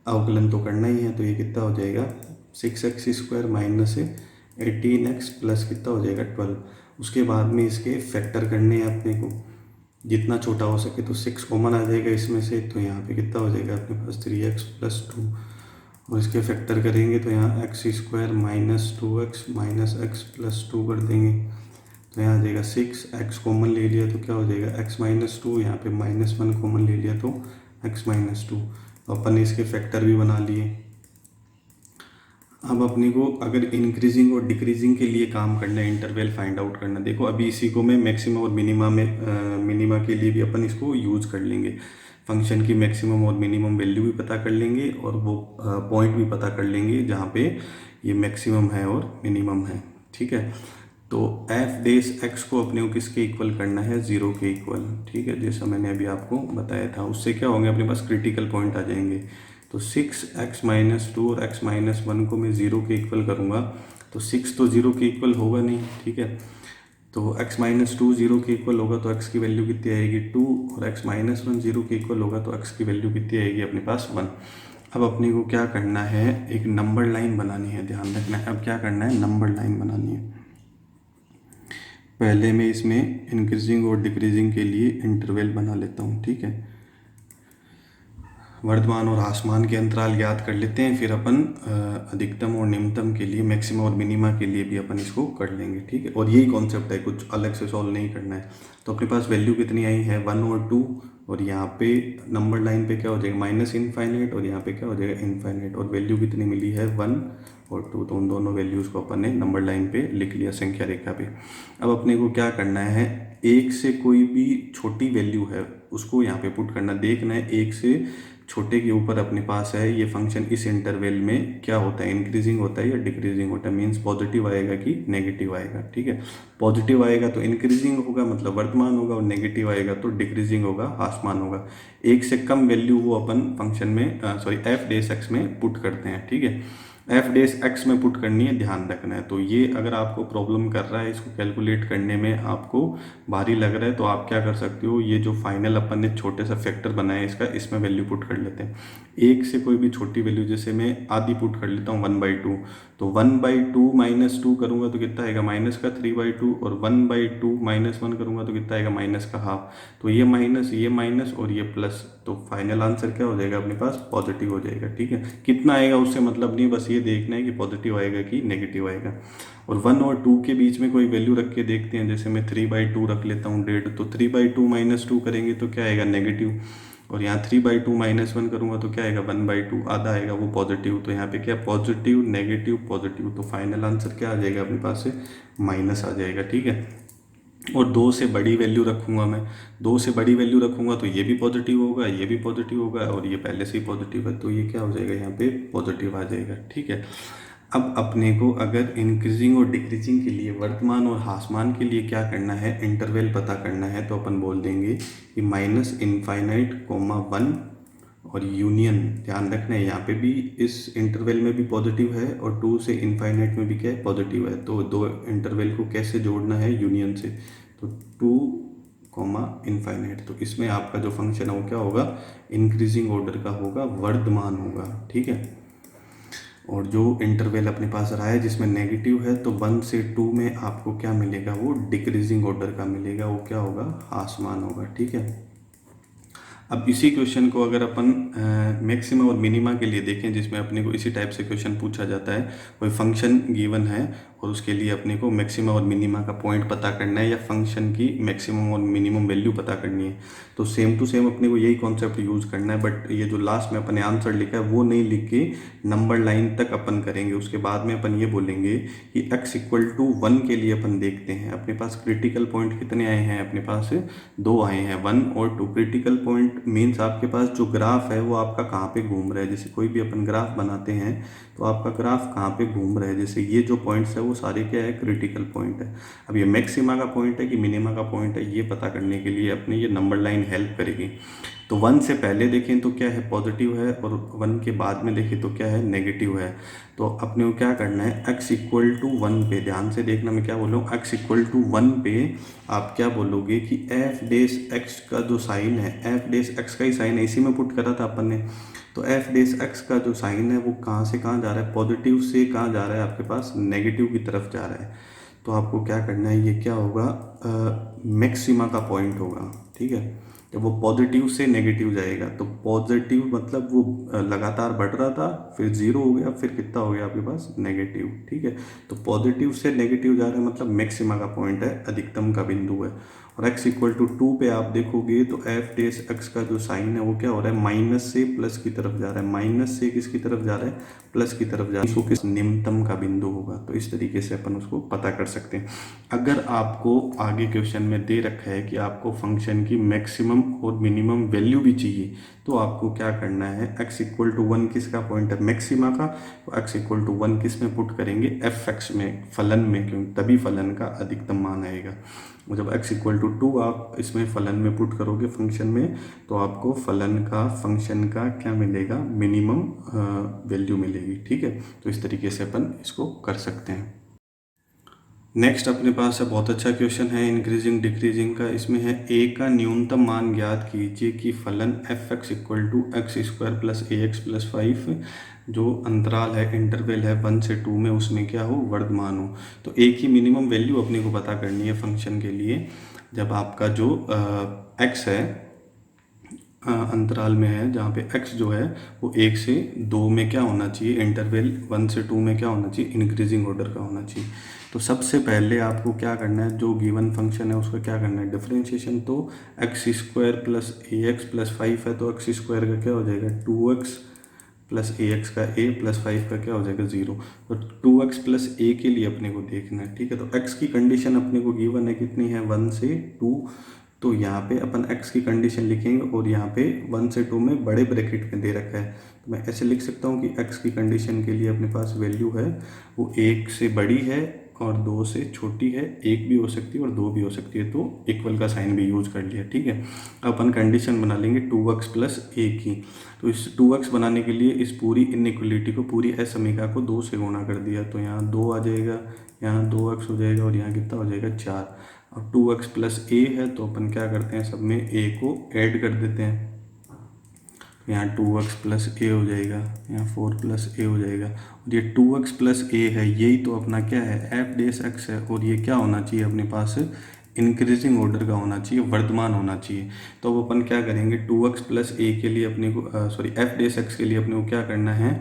अवकलन तो करना ही है। तो ये कितना हो जाएगा 6x² माइनस 18x प्लस कितना हो जाएगा 12। उसके बाद में इसके फैक्टर करने हैं अपने को, जितना छोटा हो सके। तो 6 कॉमन आ जाएगा इसमें से, तो यहाँ पे कितना हो जाएगा अपने पास 3x प्लस 2। और इसके फैक्टर करेंगे तो यहाँ x² minus 2x minus x plus 2 कर देंगे। तो यहाँ आ जाएगा 6x कॉमन ले लिया तो क्या हो जाएगा x माइनस 2, यहाँ पे -1 कॉमन ले लिया तो x माइनस 2। अपन ने इसके फैक्टर भी बना लिए। अब अपने को अगर इंक्रीजिंग और डिक्रीजिंग के लिए काम करना है, इंटरवल फाइंड आउट करना, देखो अभी इसी को मैं मैक्सिमम और मिनिमा के लिए भी अपन इसको यूज़ कर लेंगे। फंक्शन की मैक्सिमम और मिनिमम वैल्यू भी पता कर लेंगे और वो पॉइंट भी पता कर लेंगे जहाँ पे ये मैक्सिमम है और मिनिमम है। ठीक है, तो एफ डेस एक्स को अपने को किसके इक्वल करना है, 0 के इक्वल। ठीक है, जैसा मैंने अभी आपको बताया था। उससे क्या होंगे अपने पास क्रिटिकल पॉइंट आ जाएंगे। तो 6x माइनस 2 और x माइनस 1 को मैं 0 के इक्वल करूँगा तो 6 तो 0 के इक्वल होगा नहीं। ठीक है, तो x माइनस 2 0 के इक्वल होगा तो x की वैल्यू कितनी आएगी 2, और x माइनस 1 0 के इक्वल होगा तो x की वैल्यू कितनी आएगी अपने पास 1। अब अपने को क्या करना है, एक नंबर लाइन बनानी है, ध्यान रखना है। अब क्या करना है, नंबर लाइन बनानी है। पहले मैं इसमें इंक्रीजिंग और डिक्रीजिंग के लिए इंटरवल बना लेता हूँ। ठीक है, वर्तमान और ह्रासमान के अंतराल याद कर लेते हैं, फिर अपन अधिकतम और निम्नतम के लिए, मैक्सिमम और मिनिमा के लिए भी अपन इसको कर लेंगे। ठीक है, और यही कॉन्सेप्ट है, कुछ अलग से सॉल्व नहीं करना है। तो अपने पास वैल्यू कितनी आई है 1 और 2, और यहाँ पे नंबर लाइन पे क्या हो जाएगा -इनफाइनाइट और यहाँ पे क्या हो जाएगा इनफाइनाइट। और वैल्यू कितनी मिली है 1 और 2, तो उन दोनों वैल्यूज़ को अपन ने नंबर लाइन पे लिख लिया, संख्या रेखा पे। अब अपने को क्या करना है, एक से कोई भी छोटी वैल्यू है उसको यहाँ पे पुट करना। देखना है एक से छोटे के ऊपर अपने पास है ये फंक्शन, इस इंटरवल में क्या होता है, इंक्रीजिंग होता है या डिक्रीजिंग होता है, मीन्स पॉजिटिव आएगा कि नेगेटिव आएगा। ठीक है, पॉजिटिव आएगा तो इंक्रीजिंग होगा मतलब वर्तमान होगा, और नेगेटिव आएगा तो डिक्रीजिंग होगा, ह्रासमान होगा। एक से कम वैल्यू वो अपन फंक्शन में एफ डेस एक्स में पुट करते हैं। ठीक है, एफ डेस एक्स में पुट करनी है, ध्यान रखना है। तो ये अगर आपको प्रॉब्लम कर रहा है, इसको कैलकुलेट करने में आपको भारी लग रहा है, तो आप क्या कर सकते हो, ये जो फाइनल अपन ने छोटे सा फैक्टर बनाया इसका, इसमें वैल्यू पुट कर लेते हैं। एक से कोई भी छोटी वैल्यू, जैसे मैं आधी पुट कर लेता हूँ 1/2, तो 1/2 माइनस 2 करूँगा तो कितना आएगा -3/2, और 1/2 -1 करूँगा तो कितना आएगा -1/2। तो ये माइनस और ये प्लस, तो फाइनल आंसर क्या हो जाएगा अपने पास, पॉजिटिव हो जाएगा। ठीक है, कितना आएगा उससे मतलब नहीं, बस ये देखना है कि पॉजिटिव आएगा कि नेगेटिव आएगा। और 1 और 2 के बीच में कोई वैल्यू रख के देखते हैं, जैसे मैं 3/2 रख लेता हूँ 1.5, तो 3/2 -2 करेंगे तो क्या आएगा नेगेटिव। और यहाँ 3/2 -1 करूँगा तो क्या आएगा 1/2, आधा आएगा वो पॉजिटिव। तो यहाँ पे क्या पॉजिटिव नेगेटिव पॉजिटिव, तो फाइनल आंसर क्या आ जाएगा अपने पास से माइनस आ जाएगा। ठीक है, और 2 से बड़ी वैल्यू रखूँगा मैं, 2 से बड़ी वैल्यू रखूँगा तो ये भी पॉजिटिव होगा, ये भी पॉजिटिव होगा, और ये पहले से ही पॉजिटिव है, तो ये क्या हो जाएगा यहाँ पे पॉजिटिव आ जाएगा। ठीक है, अब अपने को अगर इंक्रीजिंग और डिक्रीजिंग के लिए वर्तमान और ह्रासमान के लिए क्या करना है, इंटरवल पता करना है, तो अपन बोल देंगे कि -∞, 1 और यूनियन। ध्यान रखना है यहाँ पे भी इस इंटरवल में भी पॉजिटिव है और 2 से इनफाइनाइट में भी क्या है पॉजिटिव है। तो दो इंटरवल को कैसे जोड़ना है यूनियन से, तो 2, इनफाइनाइट। तो इसमें आपका जो फंक्शन है वो क्या होगा, इंक्रीजिंग ऑर्डर का होगा, वर्धमान होगा। ठीक है, और जो इंटरवल अपने पास रहा है जिसमें नेगेटिव है, तो 1 से 2 में आपको क्या मिलेगा, वो डिक्रीजिंग ऑर्डर का मिलेगा, वो क्या होगा, ह्रासमान होगा। ठीक है, अब इसी क्वेश्चन को अगर अपन मैक्सिमा और मिनिमा के लिए देखें, जिसमें अपने को इसी टाइप से क्वेश्चन पूछा जाता है, कोई फंक्शन गिवन है और उसके लिए अपने को मैक्सिमा और मिनिमा का पॉइंट पता करना है या फंक्शन की मैक्सिमम और मिनिमम वैल्यू पता करनी है, तो सेम टू सेम अपने को यही कॉन्सेप्ट यूज करना है। बट ये जो लास्ट में अपन ने आंसर लिखा है वो नहीं लिख के नंबर लाइन तक अपन करेंगे। उसके बाद में अपन ये बोलेंगे कि x=1 के लिए अपन देखते हैं अपने पास क्रिटिकल पॉइंट कितने आए हैं, अपने पास 2 आए हैं, 1 और 2। क्रिटिकल पॉइंट मीन्स आपके पास जो ग्राफ है वो आपका कहाँ पे घूम रहा है। जैसे कोई भी अपन ग्राफ बनाते हैं तो आपका ग्राफ कहाँ पे घूम रहा है, जैसे ये जो पॉइंट्स है वो सारे क्या है, क्रिटिकल पॉइंट है। अब ये मैक्सिमा का पॉइंट है कि मिनिमा का पॉइंट है, ये पता करने के लिए अपने ये नंबर लाइन हेल्प करेगी। तो 1 से पहले देखें तो क्या है, पॉजिटिव है, और 1 के बाद में देखें तो क्या है, नेगेटिव है। तो अपने को क्या करना है, x=1 पे, ध्यान से देखना मैं क्या बोल रहा हूँ, x=1 पे आप क्या बोलोगे कि f' का जो साइन है, f' का ही साइन है, इसी में पुट करा था अपन ने। तो f' का जो साइन है वो कहाँ से कहाँ जा रहा है, पॉजिटिव से कहाँ जा रहा है, आपके पास नेगेटिव की तरफ जा रहा है। तो आपको क्या करना है, ये क्या होगा, मैक्सिमा का पॉइंट होगा। ठीक है, जब वो पॉजिटिव से नेगेटिव जाएगा, तो पॉजिटिव मतलब वो लगातार बढ़ रहा था, फिर 0 हो गया, फिर कितना हो गया आपके पास, नेगेटिव। ठीक है, तो पॉजिटिव से नेगेटिव जा रहा है मतलब मैक्सिमा का पॉइंट है, अधिकतम का बिंदु है। और x=2 पे आप देखोगे तो f' का जो साइन है वो क्या हो रहा है, माइनस से प्लस की तरफ जा रहा है, माइनस से किसकी तरफ जा रहा है, प्लस की तरफ जा रहा है। इसको किस निम्नतम का बिंदु होगा, तो इस तरीके से अपन उसको पता कर सकते हैं। अगर आपको आगे क्वेश्चन में दे रखा है कि आपको फंक्शन की मैक्सिमम और मिनिमम वैल्यू भी चाहिए, तो आपको क्या करना है, x=1 किसका पॉइंट है, मैक्सिमा का, तो x=1 किस में पुट करेंगे, f(x) में, फलन में, क्योंकि तभी फलन का अधिकतम मान आएगा। और जब x=2 आप इसमें फलन में पुट करोगे फंक्शन में, तो आपको फलन का, फंक्शन का क्या मिलेगा, मिनिमम वैल्यू मिलेगी। ठीक है, तो इस तरीके से अपन इसको कर सकते हैं। नेक्स्ट अपने पास है बहुत अच्छा क्वेश्चन है इंक्रीजिंग डिक्रीजिंग का। इसमें है a का न्यूनतम मान ज्ञात कीजिए कि फलन f(x) = x² + ax + 5 जो अंतराल है, इंटरवल है 1 से 2 में, उसमें क्या हो, वर्धमान हो। तो a की मिनिमम वैल्यू अपने को पता करनी है फंक्शन के लिए। जब आपका जो x है अंतराल में है, जहाँ पे x जो है वो 1 से 2 में क्या होना चाहिए, इंटरवल 1 से 2 में क्या होना चाहिए, इंक्रीजिंग ऑर्डर का होना चाहिए। तो सबसे पहले आपको क्या करना है, जो गिवन फंक्शन है उसका क्या करना है, डिफरेंशिएशन। तो x² + ax + 5 है, तो x² का क्या हो जाएगा, 2x + ax का a + 5 का क्या हो जाएगा, 0। तो 2x + a के लिए अपने को देखना है। ठीक है, तो x की कंडीशन अपने को गिवन है कितनी है, 1 से 2। तो यहाँ पे अपन x की कंडीशन लिखेंगे और यहाँ पे 1 से 2 में बड़े ब्रैकेट में दे रखा है, तो मैं ऐसे लिख सकता हूँ कि x की कंडीशन के लिए अपने पास वैल्यू है वो 1 से बड़ी है और 2 से छोटी है। 1 भी हो सकती है और 2 भी हो सकती है, तो इक्वल का साइन भी यूज कर लिया। ठीक है, अपन कंडीशन बना लेंगे 2x + a की। तो इस 2x बनाने के लिए इस पूरी इनइक्वलिटी को, पूरी असमीका को 2 से गुणा कर दिया, तो यहाँ 2 आ जाएगा, यहाँ 2x हो जाएगा और यहाँ कितना हो जाएगा, 4। और 2x + a है, तो अपन क्या करते हैं, सब में a को ऐड कर देते हैं। यहाँ 2x + a हो जाएगा, यहाँ 4 + a हो जाएगा, और ये 2x + a है, यही तो अपना क्या है, f' है, और ये क्या होना चाहिए अपने पास, इंक्रीजिंग ऑर्डर का होना चाहिए, वर्धमान होना चाहिए। तो अब अपन क्या करेंगे, 2x प्लस ए के लिए अपने को एफ डेस एक्स के लिए अपने को क्या करना है,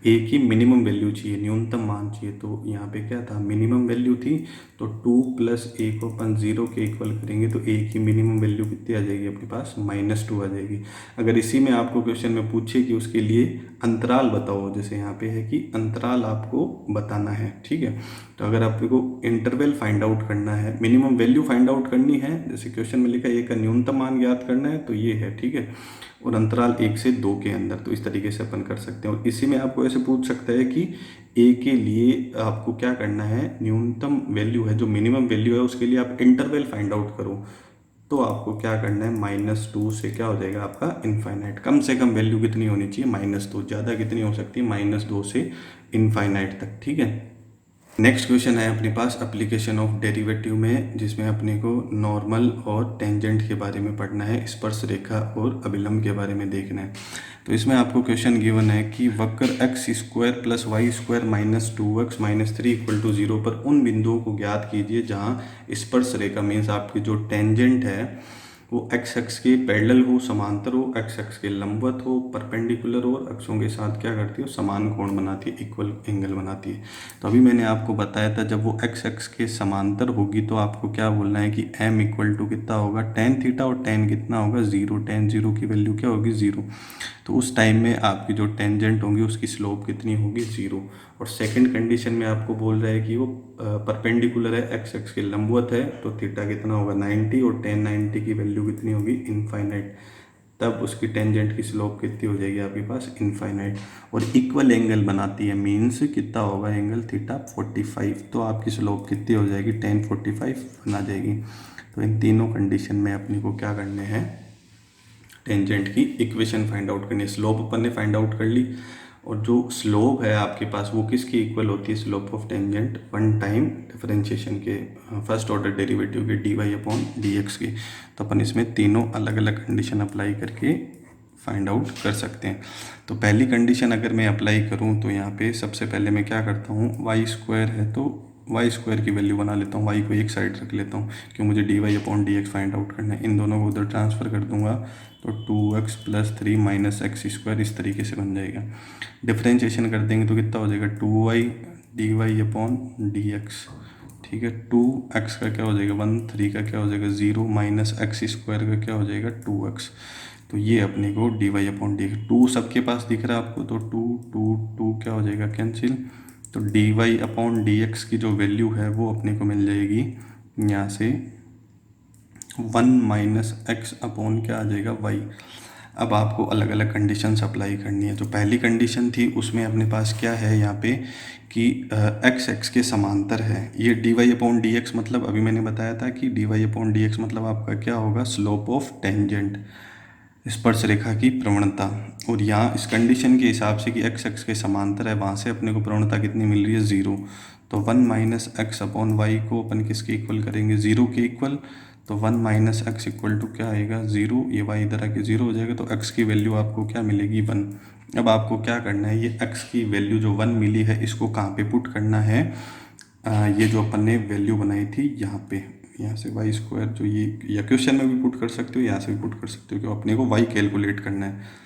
ए की मिनिमम वैल्यू चाहिए, न्यूनतम मान चाहिए। तो यहाँ पे क्या था, मिनिमम वैल्यू थी, तो 2 प्लस ए को अपन 0 के इक्वल करेंगे तो ए की मिनिमम वैल्यू कितनी आ जाएगी अपने पास, -2 आ जाएगी। अगर इसी में आपको क्वेश्चन में पूछे कि उसके लिए अंतराल बताओ, जैसे यहाँ पे है कि अंतराल आपको बताना है, ठीक है। तो अगर आपको इंटरवल फाइंड आउट करना है, मिनिमम वैल्यू फाइंड आउट करनी है, जैसे क्वेश्चन में लिखा है ए का न्यूनतम मान ज्ञात करना है, तो ये है, ठीक है। और अंतराल 1 से 2 के अंदर, तो इस तरीके से अपन कर सकते हैं। और इसी में आपको ऐसे पूछ सकता है कि ए के लिए आपको क्या करना है, न्यूनतम वैल्यू है, जो मिनिमम वैल्यू है उसके लिए आप इंटरवल फाइंड आउट करो। तो आपको क्या करना है, -2 से क्या हो जाएगा आपका इनफाइनाइट। कम से कम वैल्यू कितनी होनी चाहिए, -2। ज़्यादा कितनी हो सकती है, -2 से इनफाइनाइट तक, ठीक है। नेक्स्ट क्वेश्चन है अपने पास एप्लीकेशन ऑफ डेरिवेटिव में, जिसमें अपने को नॉर्मल और टेंजेंट के बारे में पढ़ना है, स्पर्श रेखा और अभिलंब के बारे में देखना है। तो इसमें आपको क्वेश्चन गिवन है कि वक्र x square plus y square -2x -3 = 0 पर उन बिंदुओं को ज्ञात कीजिए जहां स्पर्श रेखा मीन्स आपकी जो टेंजेंट है वो एक्स एक्स के पैरेलल हो, समांतर हो, एक्स एक्स के लंबवत हो, परपेंडिकुलर हो, और अक्षों के साथ क्या करती है, समान कोण बनाती है, इक्वल एंगल बनाती है। तो अभी मैंने आपको बताया था जब वो एक्स एक्स के समांतर होगी तो आपको क्या बोलना है कि m = कितना होगा, tan थीटा, और tan कितना होगा, 0। tan 0 की वैल्यू क्या होगी, 0। तो उस टाइम में आपकी जो टेंजेंट होंगी उसकी स्लोप कितनी होगी, 0। और सेकंड कंडीशन में आपको बोल रहा है कि वो परपेंडिकुलर है, एक्स एक्स के लंबवत है, तो थीटा कितना होगा, 90, और tan 90 की वैल्यू कितनी होगी, इनफाइनाइट। तब उसकी टेंजेंट की स्लोप कितनी हो जाएगी आपके पास, इनफाइनाइट। और इक्वल एंगल बनाती है, मीन्स कितना होगा एंगल, थीटा 45। तो आपकी स्लोप कितनी हो जाएगी, tan 45 बना जाएगी। तो इन तीनों कंडीशन में अपने को क्या करने हैं, टेंजेंट की इक्वेशन फाइंड आउट करनी है। स्लोप अपन ने फाइंड आउट कर ली, और जो स्लोप है आपके पास वो किसकी इक्वल होती है, slope of tangent 1 time differentiation के फर्स्ट ऑर्डर डेरिवेटिव के dy/dx की। तो अपन इसमें तीनों अलग अलग कंडीशन अप्लाई करके फाइंड आउट कर सकते हैं। तो पहली कंडीशन अगर मैं अप्लाई करूं तो यहाँ पे सबसे पहले मैं क्या करता हूँ, वाई स्क्वायर है तो वाई स्क्वायर की वैल्यू बना लेता हूँ, वाई को एक साइड रख लेता हूँ क्योंकि मुझे dy/dx फाइंड आउट करना है। इन दोनों को उधर ट्रांसफ़र कर दूंगा तो 2x + 3 - x² इस तरीके से बन जाएगा। डिफ्रेंशिएशन कर देंगे तो कितना हो जाएगा, 2y dy/dx, ठीक है। 2x का क्या हो जाएगा 1, 3 का क्या हो जाएगा 0, -x² का क्या हो जाएगा 2x। तो ये अपने को dy/dx, 2 सबके पास दिख रहा है आपको, तो 2 2 2 क्या हो जाएगा कैंसिल। तो dy/dx की जो वैल्यू है वो अपने को मिल जाएगी यहाँ से 1 - x अपॉन क्या आ जाएगा y। अब आपको अलग अलग कंडीशंस अप्लाई करनी है। जो पहली कंडीशन थी उसमें अपने पास क्या है यहाँ पे कि x x के समांतर है। ये dy/dx मतलब अभी मैंने बताया था कि dy/dx मतलब आपका क्या होगा, स्लोप ऑफ टेंजेंट, स्पर्श रेखा की प्रवणता। और यहाँ इस कंडीशन के हिसाब से कि x x के समांतर है, वहाँ से अपने को प्रवणता कितनी मिल रही है, 0। तो 1 - x अपॉन y को अपन किसके इक्वल करेंगे, 0 के इक्वल। तो 1 - x = क्या आएगा, 0। ये y इधर आके 0 हो जाएगा, तो x की वैल्यू आपको क्या मिलेगी, 1। अब आपको क्या करना है, ये x की वैल्यू जो 1 मिली है इसको कहाँ पे पुट करना है, ये जो अपन ने वैल्यू बनाई थी यहाँ पे, यहाँ से y² जो ये, या क्वेश्चन में भी पुट कर सकते हो, यहाँ से भी पुट कर सकते हो, कि अपने को y कैलकुलेट करना है।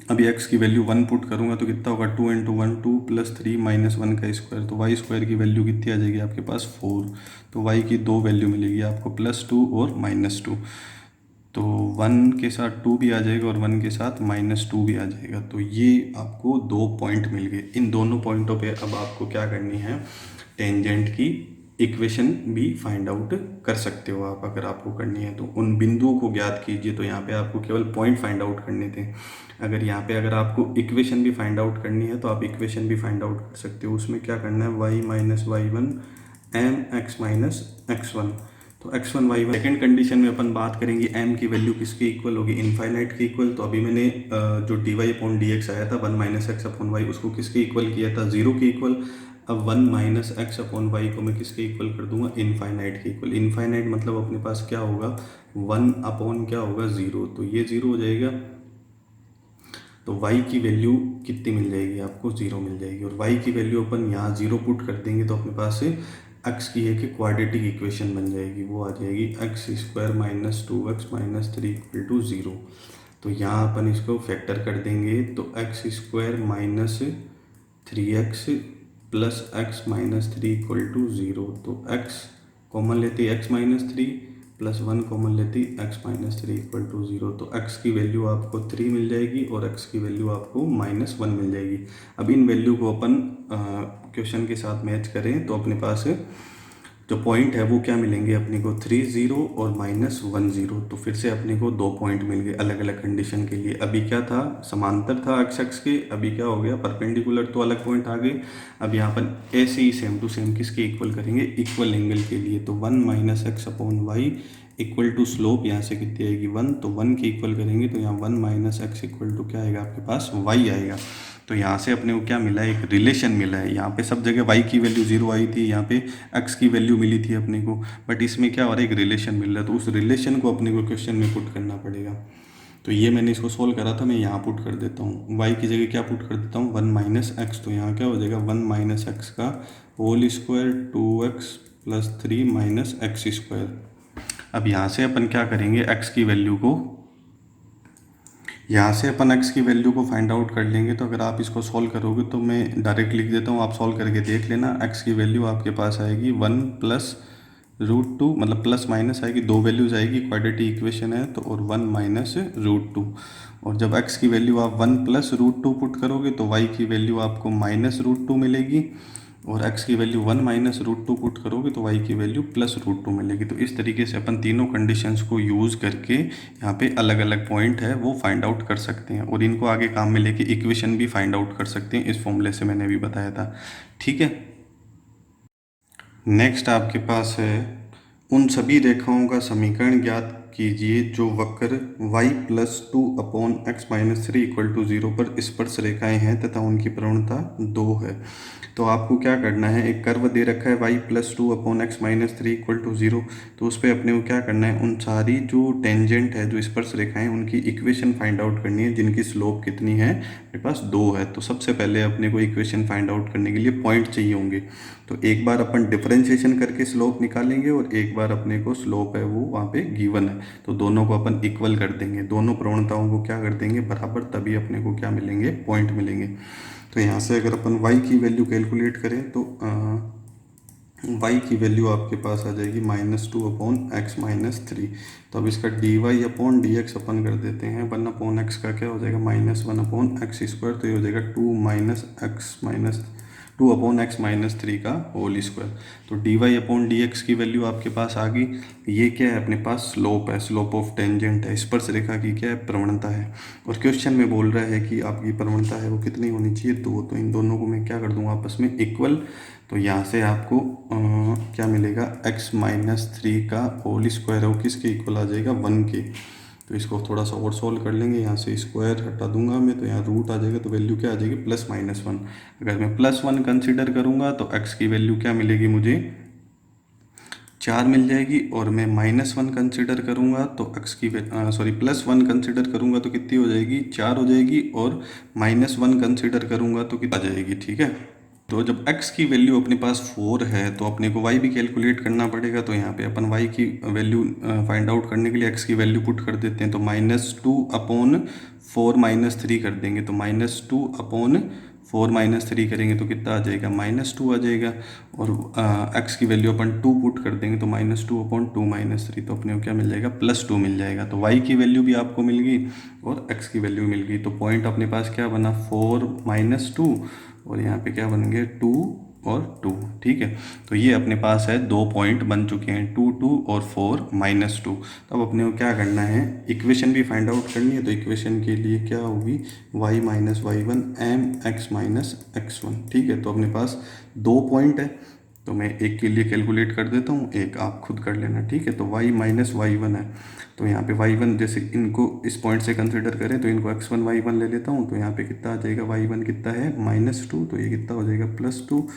अभी x की वैल्यू 1 पुट करूँगा तो कितना होगा, 2 × 1 2 + 3 - 1 का स्क्वायर। तो y² की वैल्यू कितनी आ जाएगी आपके पास, 4। तो y की दो वैल्यू मिलेगी आपको, +2 और -2। तो 1 के साथ 2 भी आ जाएगा और 1 के साथ -2 भी आ जाएगा। तो ये आपको 2 पॉइंट मिल गए। इन दोनों पॉइंटों पे अब आपको क्या करनी है, टेंजेंट की इक्वेशन भी फाइंड आउट कर सकते हो आप, अगर आपको करनी है तो। उन बिंदुओं को ज्ञात कीजिए, तो यहाँ पे आपको केवल पॉइंट फाइंड आउट करने थे। अगर यहाँ पे अगर आपको इक्वेशन भी फाइंड आउट करनी है तो आप इक्वेशन भी फाइंड आउट कर सकते हो। उसमें क्या करना है, y - y1 mx - x1। तो x1 y1, सेकेंड कंडीशन में अपन बात करेंगे m की वैल्यू किसके इक्वल होगी, इनफाइनाइट के इक्वल। तो अभी मैंने जो dy/dx आया था 1 - x अपॉन y, उसको किसके इक्वल किया था, 0 के इक्वल। अब 1 - x अपॉन y को मैं किसके इक्वल कर दूंगा, इनफाइनाइट के इक्वल। इनफाइनाइट मतलब अपने पास क्या होगा, 1 अपॉन क्या होगा, 0। तो ये 0 हो जाएगा। तो y की वैल्यू कितनी मिल जाएगी आपको, 0 मिल जाएगी। और y की वैल्यू अपन यहाँ 0 पुट कर देंगे तो अपने पास एक्स की एक क्वाड्रेटिक इक्वेशन बन जाएगी, वो आ जाएगी x square minus 2x minus 3 equal to 0। तो यहाँ अपन इसको फैक्टर कर देंगे तो x square minus 3x plus x minus 3 equal to 0। तो x कॉमन लेते x माइनस 3 प्लस 1 कॉमन लेती x माइनस 3 इक्वल टू 0। तो x की वैल्यू आपको 3 मिल जाएगी और x की वैल्यू आपको -1 मिल जाएगी। अब इन वैल्यू को अपन क्वेश्चन के साथ मैच करें तो अपने पास जो पॉइंट है वो क्या मिलेंगे अपने को, 3 0 और -1 0। तो फिर से अपने को 2 पॉइंट मिल गए अलग अलग कंडीशन के लिए। अभी क्या था, समांतर था एक्स एक्स के, अभी क्या हो गया परपेंडिकुलर, तो अलग पॉइंट आ गए। अब यहाँ पर ऐसे ही सेम टू सेम किसके इक्वल करेंगे, इक्वल एंगल के लिए। तो 1 minus x upon y equal to slope यहाँ से कितनी आएगी 1, तो 1 के इक्वल करेंगे तो यहाँ 1 माइनस एक्स इक्वल टू क्या आएगा आपके पास y आएगा। तो यहाँ से अपने को क्या मिला है, एक रिलेशन मिला है। यहाँ पे सब जगह y की वैल्यू 0 आई थी, यहाँ पे x की वैल्यू मिली थी अपने को, बट इसमें क्या हो रहा है, एक रिलेशन मिल रहा है। तो उस रिलेशन को अपने को क्वेश्चन में पुट करना पड़ेगा। तो ये मैंने इसको सोल्व करा था, मैं यहाँ पुट कर देता हूँ, y की जगह क्या पुट कर देता हूँ 1 माइनस एक्स। तो यहाँ क्या हो जाएगा 1 माइनस एक्स का whole square 2x plus 3 minus x square. अब यहाँ से अपन क्या करेंगे, x की वैल्यू को, यहाँ से अपन x की वैल्यू को फाइंड आउट कर लेंगे। तो अगर आप इसको सॉल्व करोगे तो मैं डायरेक्ट लिख देता हूँ, आप सॉल्व करके देख लेना। x की वैल्यू आपके पास आएगी 1 प्लस √2, मतलब प्लस माइनस आएगी, दो वैल्यूज आएगी, क्वाड्रेटिक इक्वेशन है तो, और 1 माइनस √2। और जब x की वैल्यू आप 1 प्लस √2 पुट करोगे तो y की वैल्यू आपको माइनस √2 मिलेगी, और x की वैल्यू 1 माइनस √2 पुट करोगे तो y की वैल्यू प्लस √2 मिलेगी। तो इस तरीके से अपन तीनों कंडीशंस को यूज़ करके यहाँ पे अलग अलग पॉइंट है वो फाइंड आउट कर सकते हैं, और इनको आगे काम में लेके इक्वेशन भी फाइंड आउट कर सकते हैं। इस फॉर्मूले से मैंने भी बताया था, ठीक है। नेक्स्ट आपके पास है, उन सभी रेखाओं का समीकरण ज्ञात कीजिए जो वक्र y plus 2 upon x minus 3 equal to 0 पर स्पर्श रेखाएं हैं तथा उनकी प्रवणता 2 है। तो आपको क्या करना है, एक कर्व दे रखा है y plus 2 upon x minus 3 equal to 0। तो उस पर अपने को क्या करना है, उन सारी जो टेंजेंट है, जो स्पर्श रेखाएं, उनकी इक्वेशन फाइंड आउट करनी है जिनकी स्लोप कितनी है, मेरे पास 2 है। तो सबसे पहले अपने को इक्वेशन फाइंड आउट करने के लिए पॉइंट चाहिए होंगे। तो एक बार अपन डिफरेंशिएशन करके स्लोप निकालेंगे और एक बार अपने को स्लोप है वो वहाँ पे गिवन है, तो दोनों को अपन इक्वल कर देंगे, दोनों प्रवणताओं को क्या कर देंगे बराबर, तभी अपने को क्या मिलेंगे, पॉइंट मिलेंगे। तो यहाँ से अगर अपन y की वैल्यू कैलकुलेट करें तो y की वैल्यू आपके पास आ जाएगी -2 अपॉन एक्स माइनस 3। तो अब इसका dy अपॉन dx अपन कर देते हैं, 1 अपॉन एक्स का क्या हो जाएगा -1 अपॉन एक्स स्क्वायर, तो ये हो जाएगा 2 अपॉन एक्स माइनस 3 का होल स्क्वायर। तो dy अपॉन dx की वैल्यू आपके पास आ गई। ये क्या है, अपने पास स्लोप है, स्लोप ऑफ टेंजेंट है, स्पर्श रेखा की क्या है, प्रवणता है। और क्वेश्चन में बोल रहा है कि आपकी प्रवणता है वो कितनी होनी चाहिए, 2। तो इन दोनों को मैं क्या कर दूंगा आपस में इक्वल। तो यहाँ से आपको क्या मिलेगा, x माइनस 3 का होल स्क्वायर है वो किसके इक्वल आ जाएगा, 1 के। तो इसको थोड़ा सा और सॉल्व कर लेंगे, यहाँ से स्क्वायर हटा दूंगा मैं, तो यहाँ रूट आ जाएगा, तो वैल्यू क्या आ जाएगी +-1। अगर मैं +1 कंसिडर करूँगा तो x की वैल्यू क्या मिलेगी मुझे, 4 मिल जाएगी। और मैं -1 कंसिडर करूँगा तो x की +1 कंसिडर करूँगा तो कितनी हो जाएगी, 4 हो जाएगी। और -1 कंसिडर करूँगा तो कितना आ जाएगी, ठीक है। तो जब x की वैल्यू अपने पास 4 है तो अपने को y भी कैलकुलेट करना पड़ेगा। तो यहाँ पे अपन y की वैल्यू फाइंड आउट करने के लिए x की वैल्यू पुट कर देते हैं। तो -2 अपॉन 4 -3 कर देंगे, तो -2 अपॉन 4 -3 करेंगे तो कितना आ जाएगा, -2 आ जाएगा। और x की वैल्यू अपन 2 पुट कर देंगे तो -2 अपॉन 2 -3, तो अपने को क्या मिल जाएगा, +2 मिल जाएगा। तो y की वैल्यू भी आपको मिल गई और x की वैल्यू मिल गई। तो पॉइंट अपने पास क्या बना, 4 -2, और यहाँ पे क्या बन गए 2 और 2, ठीक है। तो ये अपने पास है 2 पॉइंट बन चुके हैं, 2 2 और 4 -2। तो अब अपने को क्या करना है, इक्वेशन भी फाइंड आउट करनी है। तो इक्वेशन के लिए क्या होगी, y minus y1 mx minus x1, ठीक है। तो अपने पास 2 पॉइंट है, तो मैं एक के लिए कैलकुलेट कर देता हूँ, एक आप खुद कर लेना, ठीक है। तो y माइनस y1 है, तो यहाँ पे y1 जैसे इनको इस पॉइंट से कंसिडर करें तो इनको x1 y1 ले लेता हूँ। तो यहाँ पे कितना आ जाएगा, y1 कितना है -2, तो ये कितना हो जाएगा +2,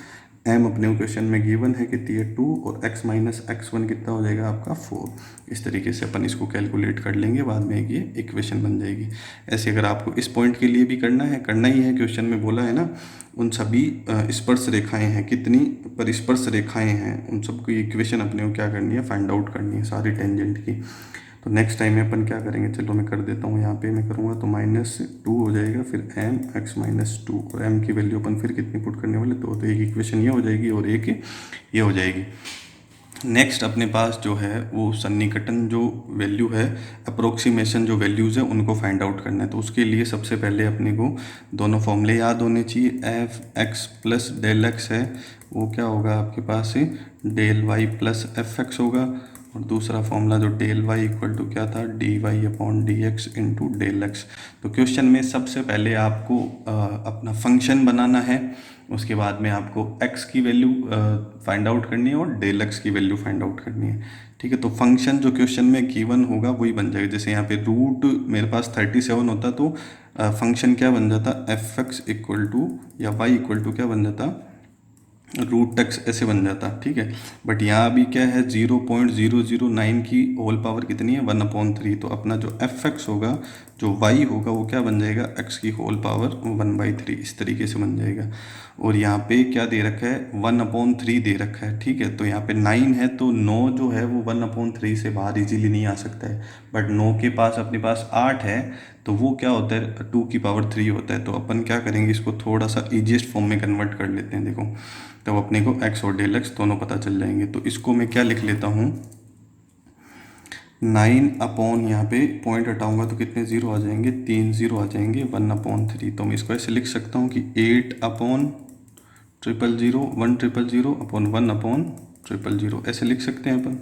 m अपने क्वेश्चन में गिवन है कितनी है 2 और x माइनस x1 कितना हो जाएगा आपका 4। इस तरीके से अपन इसको कैलकुलेट कर लेंगे, बाद में एक ये इक्वेशन बन जाएगी। ऐसे अगर आपको इस पॉइंट के लिए भी करना ही है, क्वेश्चन में बोला है ना उन सभी स्पर्श रेखाएं हैं, कितनी परिस्पर्श रेखाएं हैं, उन सबकी इक्वेशन अपने को क्या करनी है, फाइंड आउट करनी है सारी टेंजेंट की। तो नेक्स्ट टाइम में अपन क्या करेंगे, चलो मैं कर देता हूँ यहाँ पे, मैं करूँगा तो -2 हो जाएगा, फिर m x -2 और m की वैल्यू अपन फिर कितनी पुट करने वाले, तो एक इक्वेशन ये हो जाएगी और एक ये हो जाएगी। नेक्स्ट अपने पास जो है वो सन्निकटन जो वैल्यू है, अप्रोक्सीमेशन जो वैल्यूज़ है उनको फाइंड आउट करना है। तो उसके लिए सबसे पहले अपने को दोनों फॉर्मूले याद होने चाहिए। F x plus del x है वो क्या होगा आपके पास del Y plus F X होगा, और दूसरा फॉर्मूला जो डेल वाई इक्वल टू क्या था, d y upon d x into del x. तो क्वेश्चन में सबसे पहले आपको अपना फंक्शन बनाना है, उसके बाद में आपको x की वैल्यू फाइंड आउट करनी है और डेल x की वैल्यू फाइंड आउट करनी है। ठीक है, तो फंक्शन जो क्वेश्चन में गिवन होगा वही बन जाएगा। जैसे यहाँ पे रूट मेरे पास 37 होता तो फंक्शन क्या बन जाता, एफ एक्स इक्वल टू या वाई इक्वल टू क्या बन जाता, रूट एक्स ऐसे बन जाता। ठीक है, बट यहाँ अभी क्या है 0.009 की होल पावर कितनी है 1/3। तो अपना जो एफ एक्स होगा, जो वाई होगा वो क्या बन जाएगा, एक्स की होल पावर 1/3 इस तरीके से बन जाएगा। और यहाँ पे क्या दे रखा है 1/3 दे रखा है। ठीक है, तो यहाँ पे 9 है तो 9 जो है वो 1/3 से बाहर इजीली नहीं आ सकता है, बट 9 के पास अपने पास 8 है तो वो क्या होता है 2 की पावर 3 होता है। तो अपन क्या करेंगे, इसको थोड़ा सा ईजिएस्ट फॉर्म में कन्वर्ट कर लेते हैं। देखो तब अपने को x और डेल एक्स दोनों पता चल जाएंगे। तो इसको मैं क्या लिख लेता हूँ, 9 अपॉन यहाँ पे पॉइंट हटाऊंगा तो कितने जीरो आ जाएंगे, 3 जीरो आ जाएंगे 1/3। तो मैं इसको ऐसे लिख सकता हूँ कि 8 अपॉन 000 अपॉन 1/000 ऐसे लिख सकते हैं अपन।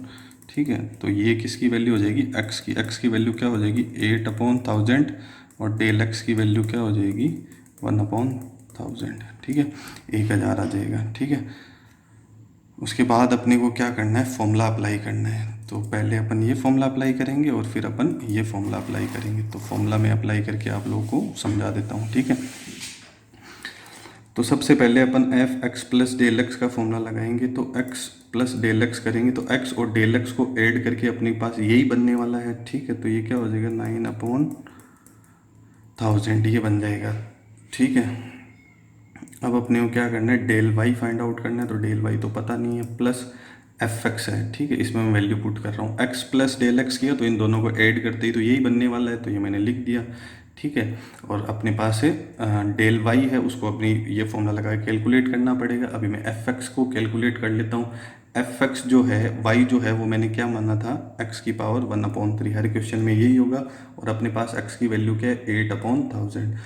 ठीक है, तो ये किसकी वैल्यू हो जाएगी, x की वैल्यू क्या हो जाएगी 8/1000 और डेल एक्स की वैल्यू क्या हो जाएगी 1/1000। ठीक है, 1000 आ जाएगा। ठीक है, उसके बाद अपने को क्या करना है, फॉर्मूला अप्लाई करना है। तो पहले अपन ये फॉर्मूला अप्लाई करेंगे और फिर अपन ये फॉर्मूला अप्लाई करेंगे। तो फॉर्मूला में अप्लाई करके आप लोगों को समझा देता हूँ। ठीक है, तो सबसे पहले अपन F x plus del X का फॉर्मूला लगाएंगे। तो एक्स प्लस डेल एक्स करेंगे तो एक्स और डेल एक्स को ऐड करके अपने पास यही बनने वाला है। ठीक है, तो ये क्या हो जाएगा 9/1000 ये बन जाएगा। ठीक है, अब अपने को क्या करना है, डेल वाई फाइंड आउट करना है। तो डेल वाई तो पता नहीं है, प्लस एफ एक्स है। ठीक है, इसमें मैं वैल्यू पुट कर रहा हूँ, एक्स प्लस डेल एक्स किया तो इन दोनों को ऐड करते ही तो यही बनने वाला है, तो ये मैंने लिख दिया। ठीक है, और अपने पास है डेल वाई है, उसको अपनी ये फॉर्मूला लगा के कैलकुलेट करना पड़ेगा। अभी मैं एफ एक्स को कैलकुलेट कर लेता हूँ। एफ एक्स जो है, वाई जो है वो मैंने क्या माना था, एक्स की पावर 1/3। हर क्वेश्चन में यही होगा। और अपने पास एक्स की वैल्यू क्या है 8/1000।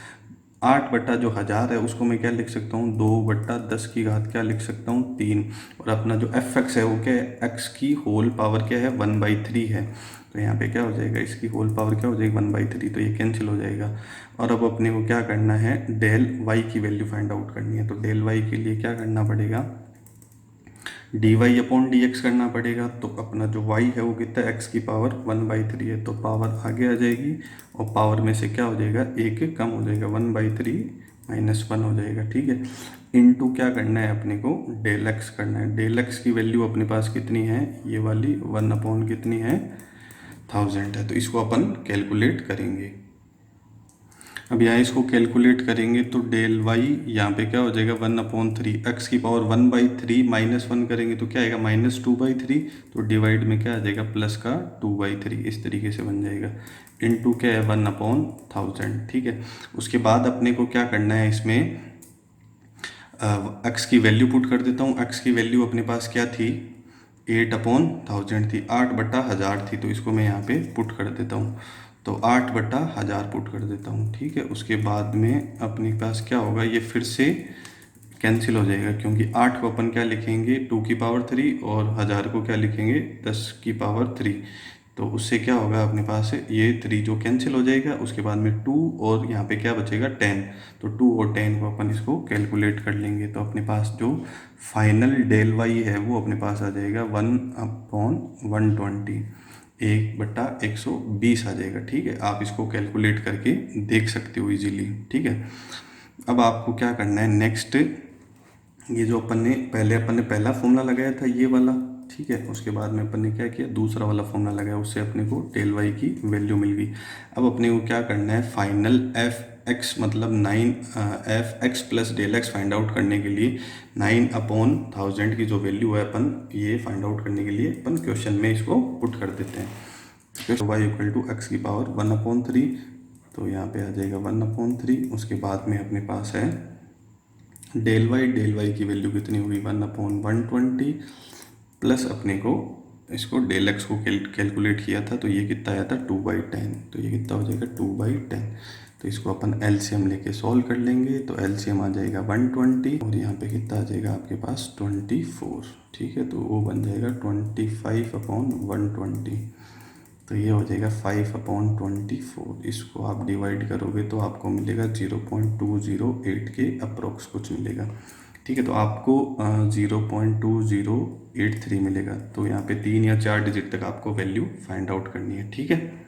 8 बट्टा जो 1000 है उसको मैं क्या लिख सकता हूँ 2/10 की घात क्या लिख सकता हूँ 3। और अपना जो एफ एक्स है वो क्या है, एक्स की होल पावर क्या है 1/3 है। तो यहाँ पे क्या हो जाएगा, इसकी होल पावर क्या हो जाएगी 1/3, तो ये कैंसिल हो जाएगा। और अब अपने को क्या करना है, डेल वाई की वैल्यू फाइंड आउट करनी है। तो डेल वाई के लिए क्या करना पड़ेगा, d y upon d x करना पड़ेगा। तो अपना जो वाई है वो कितना है, एक्स की पावर 1/3 है, तो पावर आगे आ जाएगी और पावर में से क्या हो जाएगा, एक कम हो जाएगा, 1/3 -1 हो जाएगा। ठीक है, इनटू क्या करना है अपने को, डेल एक्स करना है। डेल एक्स की वैल्यू अपने पास कितनी है, ये वाली 1 कितनी है 1000 है। तो इसको अपन कैलकुलेट करेंगे। अब यहाँ इसको कैलकुलेट करेंगे तो डेल वाई यहाँ पे क्या हो जाएगा 1/3, एक्स की पावर 1/3 -1 करेंगे तो क्या आएगा -2/3। तो डिवाइड में क्या आ जाएगा प्लस का 2/3, इस तरीके से बन जाएगा। इनटू क्या है 1/1000। ठीक है, उसके बाद अपने को क्या करना है, इसमें एक्स की वैल्यू पुट कर देता हूँ। एक्स की वैल्यू अपने पास क्या थी 8/1000 थी, 8/1000 थी, तो इसको मैं यहाँ पे पुट कर देता हूँ। तो 8/1000 पुट कर देता हूँ। ठीक है, उसके बाद में अपने पास क्या होगा, ये फिर से कैंसिल हो जाएगा, क्योंकि 8 को अपन क्या लिखेंगे 2 की पावर 3 और 1000 को क्या लिखेंगे 10 की पावर 3। तो उससे क्या होगा अपने पास है ये 3 जो कैंसिल हो जाएगा, उसके बाद में 2 और यहाँ पे क्या बचेगा 10। तो 2 और 10 को अपन इसको कैलकुलेट कर लेंगे। तो अपने पास जो फाइनल डेल वाई है वो अपने पास आ जाएगा 1/120, 1/120 आ जाएगा। ठीक है, आप इसको कैलकुलेट करके देख सकते हो इजीली। ठीक है, अब आपको क्या करना है, नेक्स्ट ये जो अपन ने पहला फॉर्मूला लगाया था ये वाला, ठीक है। उसके बाद में अपन ने क्या किया, दूसरा वाला फॉर्मूला लगाया, उससे अपने को डेल वाई की वैल्यू मिल गई। अब अपने को क्या करना है, फाइनल एफ एक्स मतलब 9 f x plus del x find out करने के लिए 9/1000 की जो वैल्यू है अपन ये फाइंड आउट करने के लिए अपन क्वेश्चन में इसको पुट कर देते हैं। तो वाई इक्वल टू एक्स की पावर 1/3, तो यहाँ पे आ जाएगा 1/3। उसके बाद में अपने पास है डेल वाई की वैल्यू कितनी होगी 1/120 प्लस अपने को इसको डेल एक्स को कैलकुलेट किया था तो ये कितना आया था 2/10, तो ये कितना हो जाएगा 2/10। तो इसको अपन एलसीएम लेके सॉल्व कर लेंगे, तो एलसीएम आ जाएगा 120 और यहाँ पे कितना आ जाएगा आपके पास 24, ठीक है। तो वो बन जाएगा 25/120, तो ये हो जाएगा 5/24। इसको आप डिवाइड करोगे तो आपको मिलेगा 0.208 के अप्रोक्स कुछ मिलेगा, ठीक है। तो आपको 0.2083 मिलेगा। तो यहाँ पे 3 या 4 डिजिट तक आपको वैल्यू फाइंड आउट करनी है, ठीक है।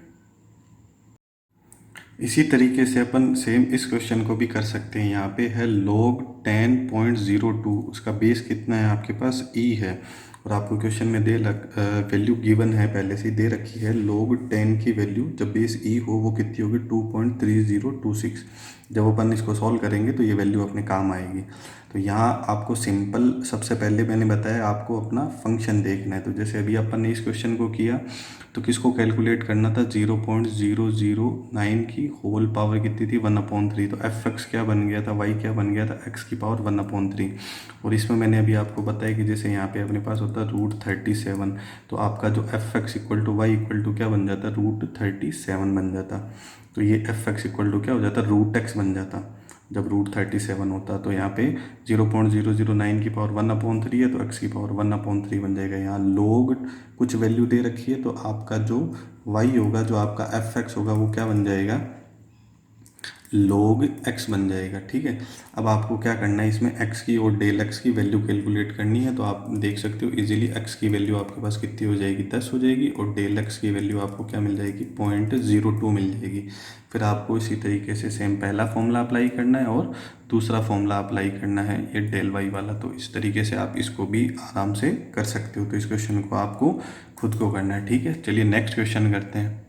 इसी तरीके से अपन सेम इस क्वेश्चन को भी कर सकते हैं। यहाँ पे है log 10.02, उसका बेस कितना है आपके पास e है और आपको क्वेश्चन में वैल्यू गिवन है, पहले से ही दे रखी है। log 10 की वैल्यू जब बेस e हो वो कितनी होगी 2.3026। जब अपन इसको सॉल्व करेंगे तो ये वैल्यू अपने काम आएगी। तो यहाँ आपको सिंपल, सबसे पहले मैंने बताया आपको अपना फंक्शन देखना है। तो जैसे अभी अपन ने इस क्वेश्चन को किया तो किसको कैलकुलेट करना था 0.009 की होल पावर कितनी थी 1/3। तो एफ एक्स क्या बन गया था, वाई क्या बन गया था एक्स की पावर 1/3। और इसमें मैंने अभी आपको बताया कि जैसे यहाँ पे अपने पास होता है √37, तो आपका जो f x equal to y equal to क्या बन जाता √37 बन जाता। तो ये एफ एक्स इक्वल टू क्या हो जाता √x बन जाता जब √37 होता। तो यहाँ पे 0.009 की पावर 1/3 है तो x की पावर 1/3 बन जाएगा। यहाँ लोग कुछ वैल्यू दे रखी है तो आपका जो y होगा, जो आपका एफ एक्स होगा वो क्या बन जाएगा log x बन जाएगा, ठीक है। अब आपको क्या करना है, इसमें x की और डेल x की वैल्यू कैलकुलेट करनी है। तो आप देख सकते हो इजीली x की वैल्यू आपके पास कितनी हो जाएगी 10 हो जाएगी और डेल x की वैल्यू आपको क्या मिल जाएगी 0.02 मिल जाएगी। फिर आपको इसी तरीके से सेम पहला फॉर्मूला अप्लाई करना है और दूसरा फॉर्मूला अप्लाई करना है ये डेल वाई वाला। तो इस तरीके से आप इसको भी आराम से कर सकते हो। तो इस क्वेश्चन को आपको खुद को करना है, ठीक है। चलिए नेक्स्ट क्वेश्चन करते हैं।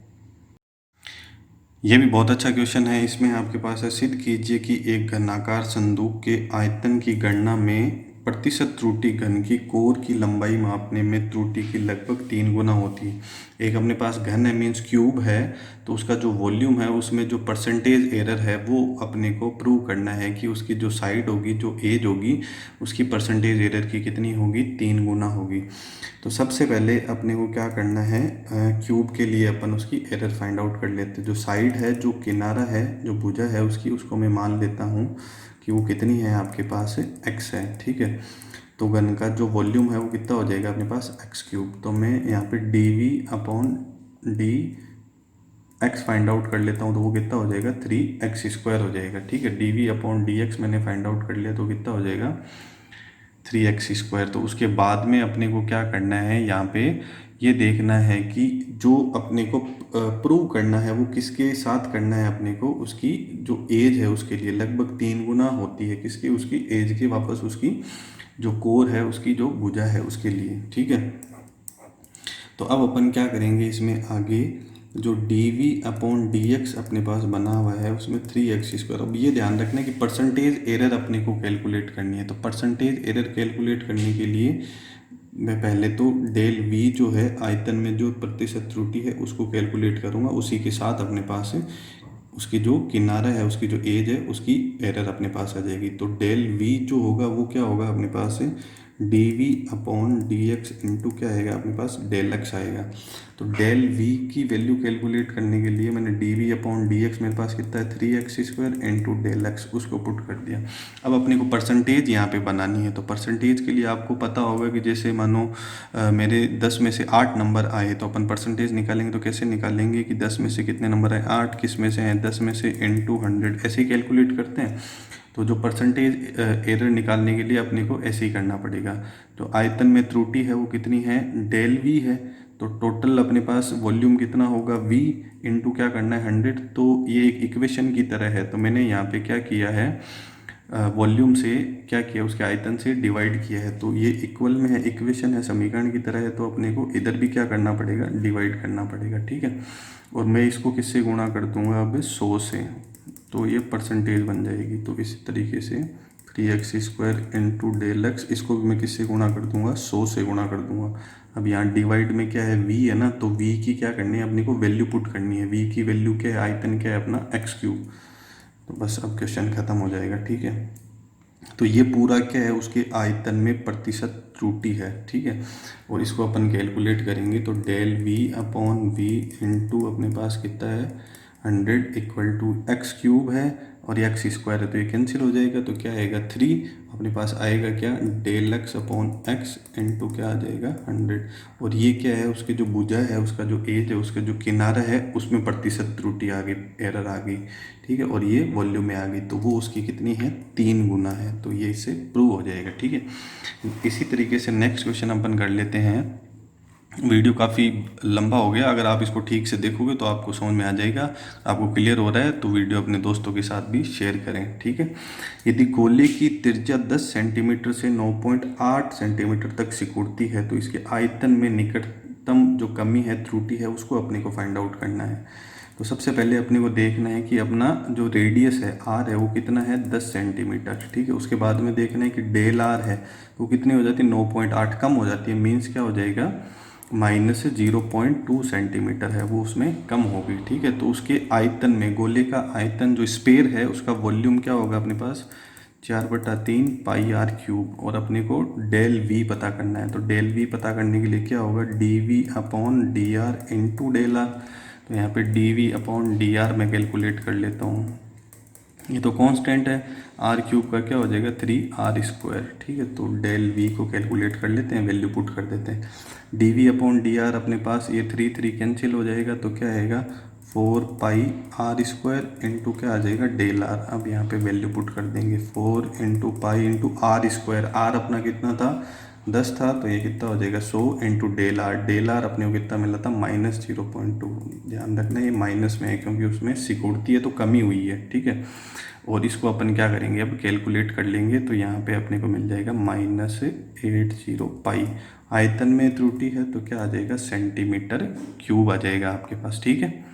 ये भी बहुत अच्छा क्वेश्चन है। इसमें आपके पास है, सिद्ध कीजिए कि एक घनाकार संदूक के आयतन की गणना में प्रतिशत त्रुटि घन की कोर की लंबाई मापने में त्रुटि की लगभग 3 गुना होती है। एक अपने पास घन है मीन्स क्यूब है, तो उसका जो वॉल्यूम है उसमें जो परसेंटेज एरर है वो अपने को प्रूव करना है कि उसकी जो साइड होगी, जो एज होगी, उसकी परसेंटेज एरर की कितनी होगी 3 गुना होगी। तो सबसे पहले अपने को क्या करना है, क्यूब के लिए अपन उसकी एरर फाइंड आउट कर लेते हैं। जो साइड है, जो किनारा है, जो भुजा है उसकी, उसको मैं मान लेता हूँ कि वो कितनी है आपके पास x है, ठीक है। तो घन का जो वॉल्यूम है वो कितना हो जाएगा अपने पास x3। तो मैं यहाँ पे dv/dx फाइंड आउट कर लेता हूँ तो वो कितना हो जाएगा 3x² हो जाएगा, ठीक है। dv/dx मैंने फाइंड आउट कर लिया तो कितना हो जाएगा 3x²। तो उसके बाद में अपने को क्या करना है, यहाँ पे ये देखना है कि जो अपने को प्रूव करना है वो किसके साथ करना है अपने को, उसकी जो एज है उसके लिए लगभग 3 गुना होती है किसकी, उसकी एज के वापस उसकी जो कोर है, उसकी जो भुजा है उसके लिए, ठीक है। तो अब अपन क्या करेंगे, इसमें आगे जो dv/dx अपने पास बना हुआ है उसमें 3x²। अब ये ध्यान रखना कि परसेंटेज एरर अपने को कैलकुलेट करनी है। तो परसेंटेज एरर कैलकुलेट करने के लिए मैं पहले तो डेल v जो है आयतन में जो प्रतिशत त्रुटि है उसको कैलकुलेट करूँगा, उसी के साथ अपने पास है उसकी जो किनारा है, उसकी जो एज है, उसकी एरर अपने पास आ जाएगी। तो डेल v जो होगा वो क्या होगा अपने पास है dv/dx इंटू क्या आएगा अपने पास डेल x आएगा। तो डेल v की वैल्यू कैलकुलेट करने के लिए मैंने dv/dx मेरे पास कितना है 3x² इंटू डेल x, उसको पुट कर दिया। अब अपने को परसेंटेज यहाँ पे बनानी है। तो परसेंटेज के लिए आपको पता होगा कि जैसे मानो मेरे 10 में से 8 नंबर आए तो अपन परसेंटेज निकालेंगे तो कैसे निकालेंगे कि 10 में से कितने नंबर आए 8, किस में से हैं 10 में से इंटू 100, ऐसे ही कैलकुलेट करते हैं। तो जो परसेंटेज एरर निकालने के लिए अपने को ऐसे ही करना पड़ेगा। तो आयतन में त्रुटि है वो कितनी है डेल v है, तो टोटल अपने पास वॉल्यूम कितना होगा v इंटू क्या करना है 100। तो ये एक इक्वेशन की तरह है। तो मैंने यहाँ पे क्या किया है वॉल्यूम से क्या किया, उसके आयतन से डिवाइड किया है, तो ये इक्वल में है, इक्वेशन है, समीकरण की तरह है, तो अपने को इधर भी क्या करना पड़ेगा, डिवाइड करना पड़ेगा, ठीक है। और मैं इसको किससे गुणा कर दूंगा अब, 100 से, तो ये परसेंटेज बन जाएगी। तो इसी तरीके से 3x² इंटू डेल एक्स, इसको भी मैं किससे गुणा कर दूंगा, 100 से गुणा कर दूंगा। अब यहाँ डिवाइड में क्या है, v है ना, तो v की क्या करनी है अपने को, वैल्यू पुट करनी है। v की वैल्यू क्या है, आयतन क्या है अपना, x³। तो बस अब क्वेश्चन खत्म हो जाएगा, ठीक है। तो ये पूरा क्या है, उसके आयतन में प्रतिशत त्रुटि है, ठीक है। और इसको अपन कैलकुलेट करेंगे तो del v upon v into अपने पास कितना है, 100 इक्वल टू x³ है और ये x² है, तो ये कैंसिल हो जाएगा, तो क्या आएगा 3, अपने पास आएगा क्या, del x upon x into क्या आ जाएगा 100। और ये क्या है, उसके जो भुजा है, उसका जो एज है, उसका जो किनारा है, उसमें प्रतिशत त्रुटि आ गई, एरर आ गई, ठीक है। और ये वॉल्यूम में आ गई, तो वो उसकी कितनी है, 3 गुना है, तो ये इससे प्रूव हो जाएगा, ठीक है। इसी तरीके से नेक्स्ट क्वेश्चन अपन कर लेते हैं। वीडियो काफ़ी लंबा हो गया, अगर आप इसको ठीक से देखोगे तो आपको समझ में आ जाएगा। आपको क्लियर हो रहा है तो वीडियो अपने दोस्तों के साथ भी शेयर करें, ठीक है। यदि गोले की त्रिज्या 10 सेंटीमीटर से 9.8 सेंटीमीटर तक सिकुड़ती है तो इसके आयतन में निकटतम जो कमी है, त्रुटि है, उसको अपने को फाइंड आउट करना है। तो सबसे पहले अपने को देखना है कि अपना जो रेडियस है आर है वो कितना है, 10 सेंटीमीटर, ठीक है। उसके बाद में देखना है कि डेल आर है वो कितनी हो जाती है, 9.8 कम हो जाती है, मीन्स क्या हो जाएगा, माइनस 0.2 सेंटीमीटर है, वो उसमें कम होगी, ठीक है। तो उसके आयतन में, गोले का आयतन जो स्पेयर है उसका वॉल्यूम क्या होगा अपने पास, 4/3 पाई आर क्यूब। और अपने को डेल वी पता करना है, तो डेल वी पता करने के लिए क्या होगा, d v upon d r into del r. तो यहाँ पे d v upon d r मैं कैलकुलेट कर लेता हूँ, ये तो कांस्टेंट है, r³ का क्या हो जाएगा, 3r², ठीक है। तो डेल v को कैलकुलेट कर लेते हैं, वैल्यू पुट कर देते हैं। D v upon d r अपने पास ये 3 कैंसिल हो जाएगा, तो क्या आएगा, 4πr² इंटू क्या आ जाएगा, डेल आर। अब यहाँ पे वैल्यू पुट कर देंगे, 4 into pi into r², are अपना कितना था, 10 था, तो ये कितना हो जाएगा 100 into del r. Del r अपने को कितना मिला था, -0.2। ध्यान रखना ये माइनस में है क्योंकि उसमें सिकुड़ती है तो कमी हुई है, ठीक है। और इसको अपन क्या करेंगे, अब कैलकुलेट कर लेंगे, तो यहाँ पे अपने को मिल जाएगा -80 पाई। आयतन में त्रुटि है तो क्या आ जाएगा, सेंटीमीटर क्यूब आ जाएगा आपके पास, ठीक है।